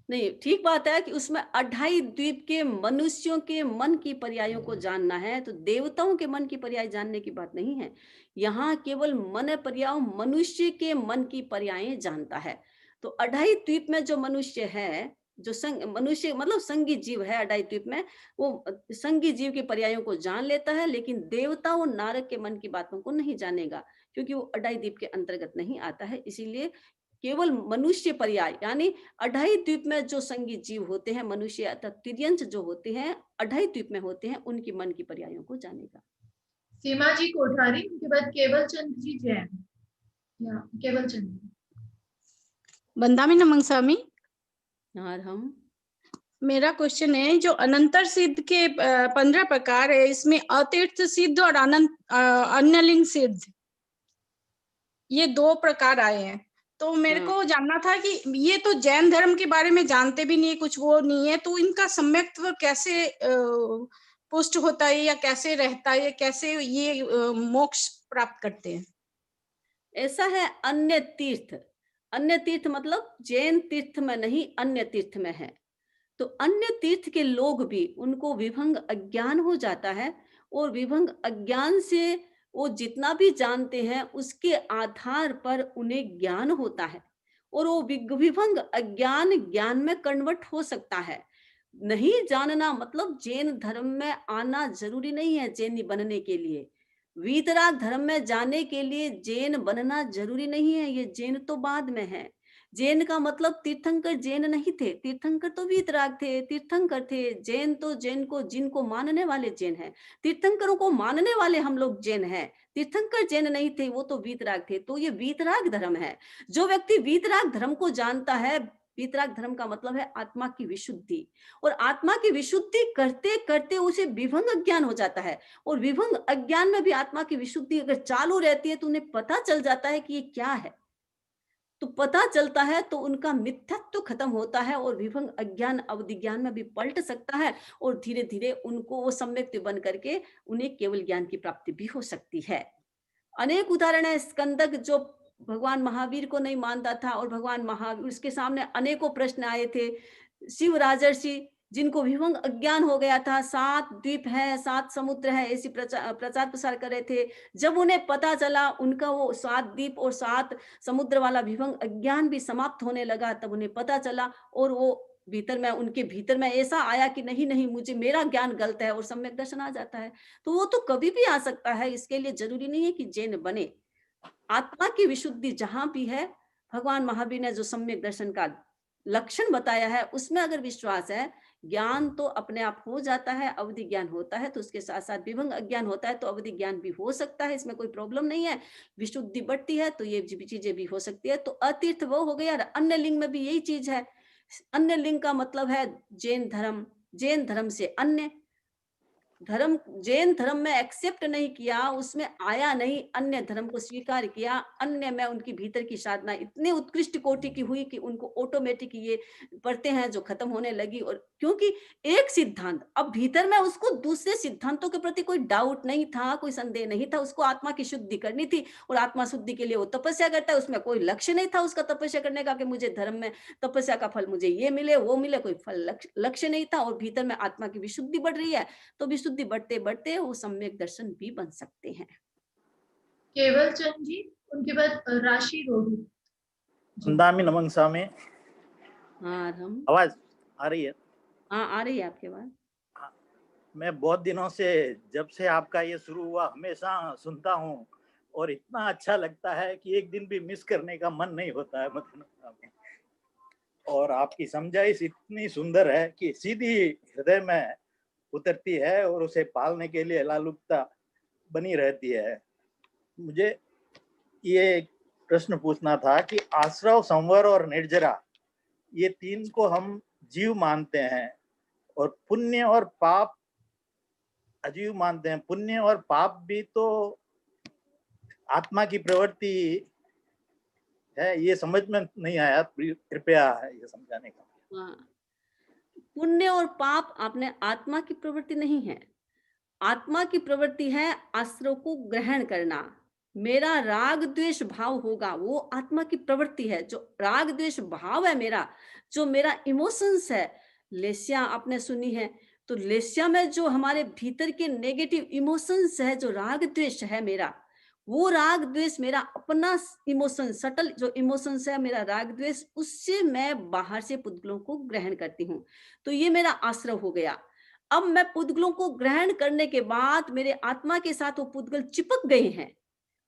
नहीं, ठीक बात है कि उसमें 2.5 द्वीप के मनुष्यों के मन की पर्यायों को जानना है, तो देवताओं के मन की पर्याय जानने की बात नहीं है। यहाँ केवल मन पर्याय मनुष्य के मन की पर्यायें जानता है। तो 2.5 द्वीप में जो मनुष्य है, जो मनुष्य मतलब संगी जीव है 2.5 द्वीप में, वो संगी जीव के पर्यायों को जान लेता है, लेकिन देवता और नारक के मन की बातों को नहीं जानेगा, क्योंकि वो 2.5 द्वीप के अंतर्गत नहीं आता है। इसीलिए केवल मनुष्य पर्याय यानी 2.5 द्वीप में जो संगी जीव होते हैं, मनुष्य अर्थात तिर्यंच जो होते हैं 2.5 द्वीप में होते हैं, उनकी मन की पर्यायों को जानेगा। सीमा जी कोठारी, उनके बाद केवल चंद जी जैन, या केवल चंद। वंदामी नमः स्वामी, और हम मेरा क्वेश्चन है जो अनंतर सिद्ध के 15 प्रकार है, इसमें अतीर्थ सिद्ध और अन्यलिंग सिद्ध, ये 2 प्रकार आए हैं। तो मेरे को जानना था कि ये तो जैन धर्म के बारे में जानते भी नहीं, कुछ वो नहीं है, तो इनका सम्यक्त्व कैसे पुष्ट होता है या कैसे रहता है, कैसे ये मोक्ष प्राप्त करते हैं? ऐसा है, अन्य तीर्थ मतलब जैन तीर्थ में नहीं, अन्य तीर्थ में है। तो अन्य तीर्थ के लोग भी, उनको विभंग अज्ञान हो जाता है, और विभंग अज्ञान से वो जितना भी जानते हैं उसके आधार पर उन्हें ज्ञान होता है, और वो विभंग अज्ञान ज्ञान में कन्वर्ट हो सकता है। नहीं जानना मतलब जैन धर्म में आना जरूरी नहीं है जैनी बनने के लिए। वीतराग धर्म में जाने के लिए जैन बनना जरूरी नहीं है, ये जैन तो बाद में है। जैन का मतलब तीर्थंकर जैन नहीं थे, तीर्थंकर तो वीतराग थे, तीर्थंकर थे। जैन तो जैन को, जिनको मानने वाले जैन हैं, तीर्थंकरों को मानने वाले हम लोग जैन हैं। तीर्थंकर जैन नहीं थे, वो तो वीतराग थे। तो ये वीतराग धर्म है। जो व्यक्ति वीतराग धर्म को जानता है, वीतराग धर्म का मतलब है आत्मा की विशुद्धि, और आत्मा की विशुद्धि करते करते उसे विभंग अज्ञान हो जाता है, और विभंग अज्ञान में भी आत्मा की विशुद्धि अगर चालू रहती है तो उन्हें पता चल जाता है कि ये क्या है। तो पता चलता है तो उनका मिथ्यात्व खत्म होता है, और विभंग अज्ञान अवधि ज्ञान में भी पलट सकता है, और धीरे धीरे उनको वो सम्यक बन करके उन्हें केवल ज्ञान की प्राप्ति भी हो सकती है। अनेक उदाहरण है। स्कंदक जो भगवान महावीर को नहीं मानता था, और भगवान महावीर, उसके सामने अनेकों प्रश्न आए थे। शिव राजर्षि जिनको विभंग अज्ञान हो गया था, 7 द्वीप है, 7 समुद्र है, ऐसी प्रचार प्रसार कर रहे थे। जब उन्हें पता चला उनका वो 7 द्वीप और 7 समुद्र वाला विभंग अज्ञान भी समाप्त होने लगा, तब उन्हें पता चला, और वो भीतर में, उनके भीतर में ऐसा आया कि नहीं नहीं, मुझे मेरा ज्ञान गलत है, और सम्यक दर्शन आ जाता है। तो वो तो कभी भी आ सकता है, इसके लिए जरूरी नहीं है कि जैन बने। आत्मा की विशुद्धि जहां भी है, भगवान महावीर ने जो सम्यक दर्शन का लक्षण बताया है उसमें अगर विश्वास है, ज्ञान तो अपने आप हो जाता है। अवधि ज्ञान होता है तो उसके साथ साथ विभंग अज्ञान होता है, तो अवधि ज्ञान भी हो सकता है, इसमें कोई प्रॉब्लम नहीं है। विशुद्धि बढ़ती है तो ये चीजें भी हो सकती है। तो अतीर्थ वो हो गया। अन्य लिंग में भी यही चीज है। अन्य लिंग का मतलब है जैन धर्म, जैन धर्म से अन्य। धर्म, जैन धर्म में एक्सेप्ट नहीं किया, उसमें आया नहीं, अन्य धर्म को स्वीकार किया, अन्य में उनकी भीतर की साधना इतनी उत्कृष्ट कोटि की हुई कि उनको ऑटोमेटिक ये पढ़ते हैं जो खत्म होने लगी। और क्योंकि एक सिद्धांत, अब भीतर में उसको दूसरे सिद्धांतों के प्रति कोई डाउट नहीं था, कोई संदेह नहीं था, उसको आत्मा की शुद्धि करनी थी और आत्मा शुद्धि के लिए वो तपस्या करता है। उसमें कोई लक्ष्य नहीं था उसका तपस्या करने का कि मुझे धर्म में तपस्या का फल मुझे ये मिले वो मिले, कोई फल लक्ष्य नहीं था। और भीतर में आत्मा की विशुद्धि बढ़ रही है, तो विशुद्धि बढ़ते बढ़ते वो सम्यक दर्शन भी बन सकते हैं। केवल चंद जी, उनके बाद राशि रोहित जी। वंदामी नमन स्वामी। हाँ हम आवाज आ रही है? हाँ आ रही है आपके बात। मैं बहुत दिनों से, जब से आपका ये शुरू हुआ, हमेशा सुनता हूँ और इतना अच्छा लगता है कि एक दिन भी मिस करने का मन नहीं होता है मतलब। और आपकी समझाइश इतनी सुंदर है कि सीधी हृदय में उतरती है और उसे पालने के लिए लालुकता बनी रहती है। मुझे ये प्रश्न पूछना था कि आश्रव, संवर और निर्जरा, ये तीन को हम जीव मानते हैं और पुण्य और पाप अजीव मानते हैं। पुण्य और पाप भी तो आत्मा की प्रवृत्ति है, ये समझ में नहीं आया, कृपया ये समझाने का। हाँ, पुण्य और पाप आपने आत्मा की प्रवृत्ति नहीं है। आत्मा की प्रवृत्ति है आश्रव को ग्रहण करना। मेरा राग द्वेष भाव होगा, वो आत्मा की प्रवृत्ति है। जो राग द्वेष भाव है मेरा, जो मेरा इमोशंस है, लेस्या आपने सुनी है, तो लेस्या में जो हमारे भीतर के नेगेटिव इमोशंस है, जो राग द्वेष है मेरा, वो राग द्वेष मेरा अपना इमोशन, सटल जो इमोशंस है मेरा राग द्वेष, उससे मैं बाहर से पुद्गलों को ग्रहण करती हूँ। तो ये मेरा आश्रव हो गया। अब मैं पुद्गलों को ग्रहण करने के बाद मेरे आत्मा के साथ वो पुद्गल चिपक गए हैं।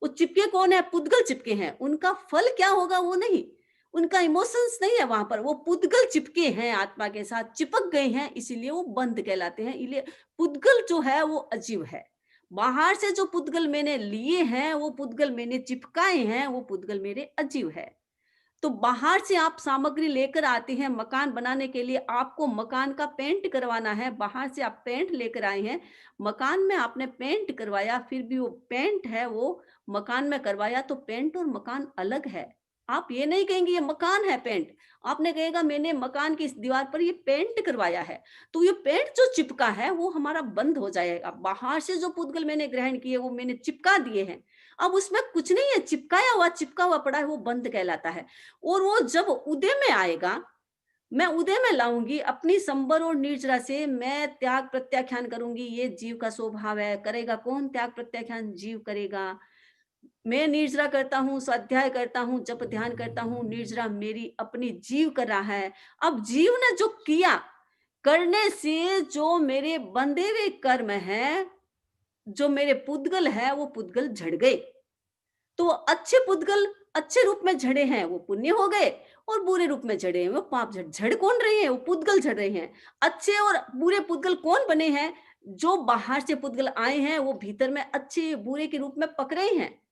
वो चिपके कौन है? पुद्गल चिपके हैं। उनका फल क्या होगा वो नहीं, उनका इमोशंस नहीं है वहां पर, वो पुद्गल चिपके हैं, आत्मा के साथ चिपक गए हैं, इसीलिए वो बंध कहलाते हैं। इसलिए पुद्गल जो है वो अजीव है। बाहर से जो पुद्गल मैंने लिए हैं, वो पुद्गल मैंने चिपकाए हैं, वो पुद्गल मेरे अजीव है। तो बाहर से आप सामग्री लेकर आते हैं मकान बनाने के लिए, आपको मकान का पेंट करवाना है, बाहर से आप पेंट लेकर आए हैं, मकान में आपने पेंट करवाया, फिर भी वो पेंट है वो मकान में करवाया, तो पेंट और मकान अलग है। आप ये नहीं कहेंगे ये मकान है पेंट, आपने कहेगा मैंने मकान की इस दीवार पर ये पेंट करवाया है। तो ये पेंट जो चिपका है वो हमारा बंद हो जाएगा। बाहर से जो पुद्गल मैंने ग्रहण किए वो मैंने चिपका दिए हैं, अब उसमें कुछ नहीं है, चिपका हुआ पड़ा है, वो बंद कहलाता है। और वो जब उदय में आएगा, मैं उदय में लाऊंगी अपनी संबर और निर्जरा से, मैं त्याग प्रत्याख्यान करूंगी। ये जीव का स्वभाव है। करेगा कौन त्याग प्रत्याख्यान? जीव करेगा। मैं निर्जरा करता हूँ, स्वाध्याय करता हूँ, जप ध्यान करता हूँ, निर्जरा मेरी अपनी जीव कर रहा है। अब जीव ने जो किया, करने से जो मेरे बंधे हुए कर्म है, जो मेरे पुद्गल है, वो पुद्गल झड़ गए। तो अच्छे पुद्गल अच्छे रूप में झड़े हैं, वो पुण्य हो गए, और बुरे रूप में झड़े हैं वो पाप। झड़ कौन रहे हैं? वो पुद्गल झड़ रहे हैं। अच्छे और बुरे पुद्गल कौन बने हैं? जो बाहर से पुद्गल आए हैं, वो भीतर में अच्छे बुरे के रूप में पक रहे हैं,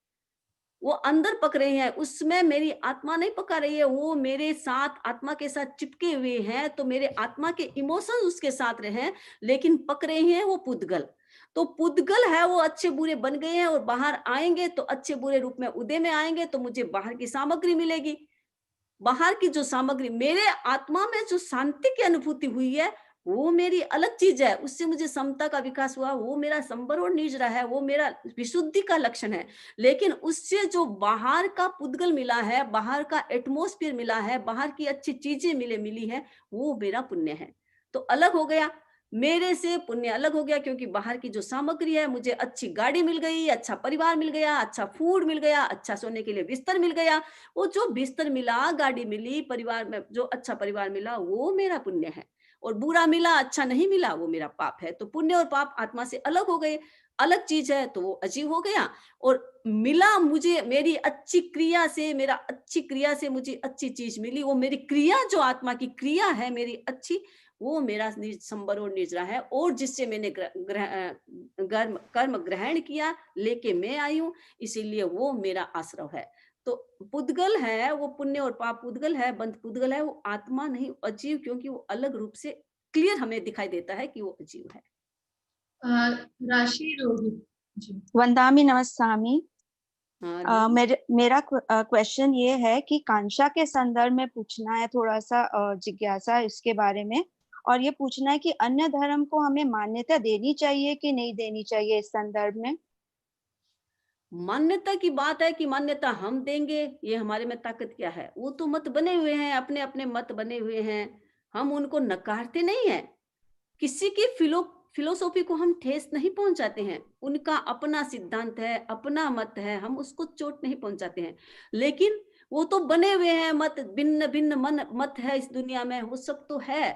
वो अंदर पक रहे हैं, उसमें मेरी आत्मा नहीं पका रही है, वो मेरे साथ आत्मा के साथ चिपके हुए हैं। तो मेरे आत्मा के इमोशन उसके साथ रहे हैं, लेकिन पक रहे हैं वो पुद्गल। तो पुद्गल है वो अच्छे बुरे बन गए हैं, और बाहर आएंगे तो अच्छे बुरे रूप में उदय में आएंगे, तो मुझे बाहर की सामग्री मिलेगी। बाहर की जो सामग्री, मेरे आत्मा में जो शांति की अनुभूति हुई है, वो मेरी अलग चीज है। उससे मुझे समता का विकास हुआ, वो मेरा संबर और निर्जरा है, वो मेरा विशुद्धि का लक्षण है। लेकिन उससे जो बाहर का पुद्गल मिला है, बाहर का एटमोस्फियर मिला है, बाहर की अच्छी चीजें मिली है, वो मेरा पुण्य है। तो अलग हो गया, मेरे से पुण्य अलग हो गया, क्योंकि बाहर की जो सामग्री है, मुझे अच्छी गाड़ी मिल गई, अच्छा परिवार मिल गया, अच्छा फूड मिल गया, अच्छा सोने के लिए बिस्तर मिल गया। वो जो बिस्तर मिला, गाड़ी मिली, परिवार में जो अच्छा परिवार मिला, वो मेरा पुण्य है। और बुरा मिला, अच्छा नहीं मिला, वो मेरा पाप है। तो पुण्य और पाप आत्मा से अलग हो गए, अलग चीज है, तो वो अजीव हो गया। और मिला मुझे मेरी अच्छी क्रिया से, मेरा अच्छी क्रिया से मुझे अच्छी चीज मिली, वो मेरी क्रिया, जो आत्मा की क्रिया है मेरी अच्छी, वो मेरा संबर और निर्जरा है। और जिससे मैंने कर्म ग्रहण किया, लेके मैं आई हूं, इसीलिए वो मेरा आश्रव है। तो पुद्गल है वो पुण्य और पाप पुद्गल है, बंध पुद्गल है, वो आत्मा नहीं, अजीव, क्योंकि वो अलग रूप से क्लियर हमें दिखाई देता है कि वो अजीव है। राशि रोहित जी। वंदामी नमस्सामी। हाँ जी। मेरा क्वेश्चन ये है कि कांक्षा के संदर्भ में पूछना है, थोड़ा सा जिज्ञासा इसके बारे में, और ये पूछना है कि अन्य धर्म को हमें मान्यता देनी चाहिए कि नहीं देनी चाहिए इस संदर्भ में। मान्यता की बात है कि मान्यता हम देंगे, ये हमारे में ताकत क्या है? वो तो मत बने हुए हैं, अपने अपने मत बने हुए हैं, हम उनको नकारते नहीं है। किसी की फिलोसॉफी को हम ठेस नहीं पहुंचाते हैं, उनका अपना सिद्धांत है, अपना मत है, हम उसको चोट नहीं पहुंचाते हैं। लेकिन वो तो बने हुए हैं मत, भिन्न भिन्न मत है इस दुनिया में, वो सब तो है,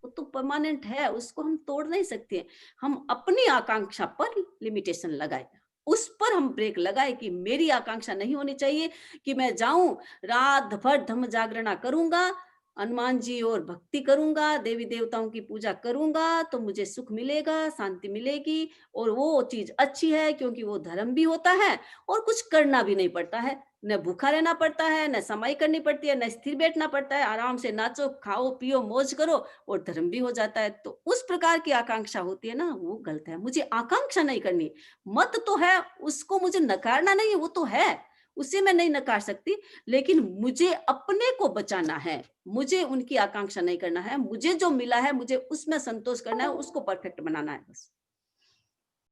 वो तो परमानेंट है, उसको हम तोड़ नहीं सकते। हम अपनी आकांक्षा पर लिमिटेशन लगाए, उस पर हम ब्रेक लगाए कि मेरी आकांक्षा नहीं होनी चाहिए कि मैं जाऊं रात भर धम्म जागरणा करूंगा, हनुमान जी और भक्ति करूंगा, देवी देवताओं की पूजा करूंगा तो मुझे सुख मिलेगा, शांति मिलेगी, और वो चीज अच्छी है क्योंकि वो धर्म भी होता है और कुछ करना भी नहीं पड़ता है, न भूखा रहना पड़ता है, न समाई करनी पड़ती है, न स्थिर बैठना पड़ता है, आराम से नाचो खाओ पियो मौज करो और धर्म भी हो जाता है। तो उस प्रकार की आकांक्षा होती है ना, वो गलत है। मुझे आकांक्षा नहीं करनी, मत तो है उसको मुझे नकारना नहीं है, वो तो है, उसे मैं नहीं नकार सकती, लेकिन मुझे अपने को बचाना है, मुझे उनकी आकांक्षा नहीं करना है, मुझे जो मिला है मुझे उसमें संतोष करना है, उसको परफेक्ट बनाना है बस।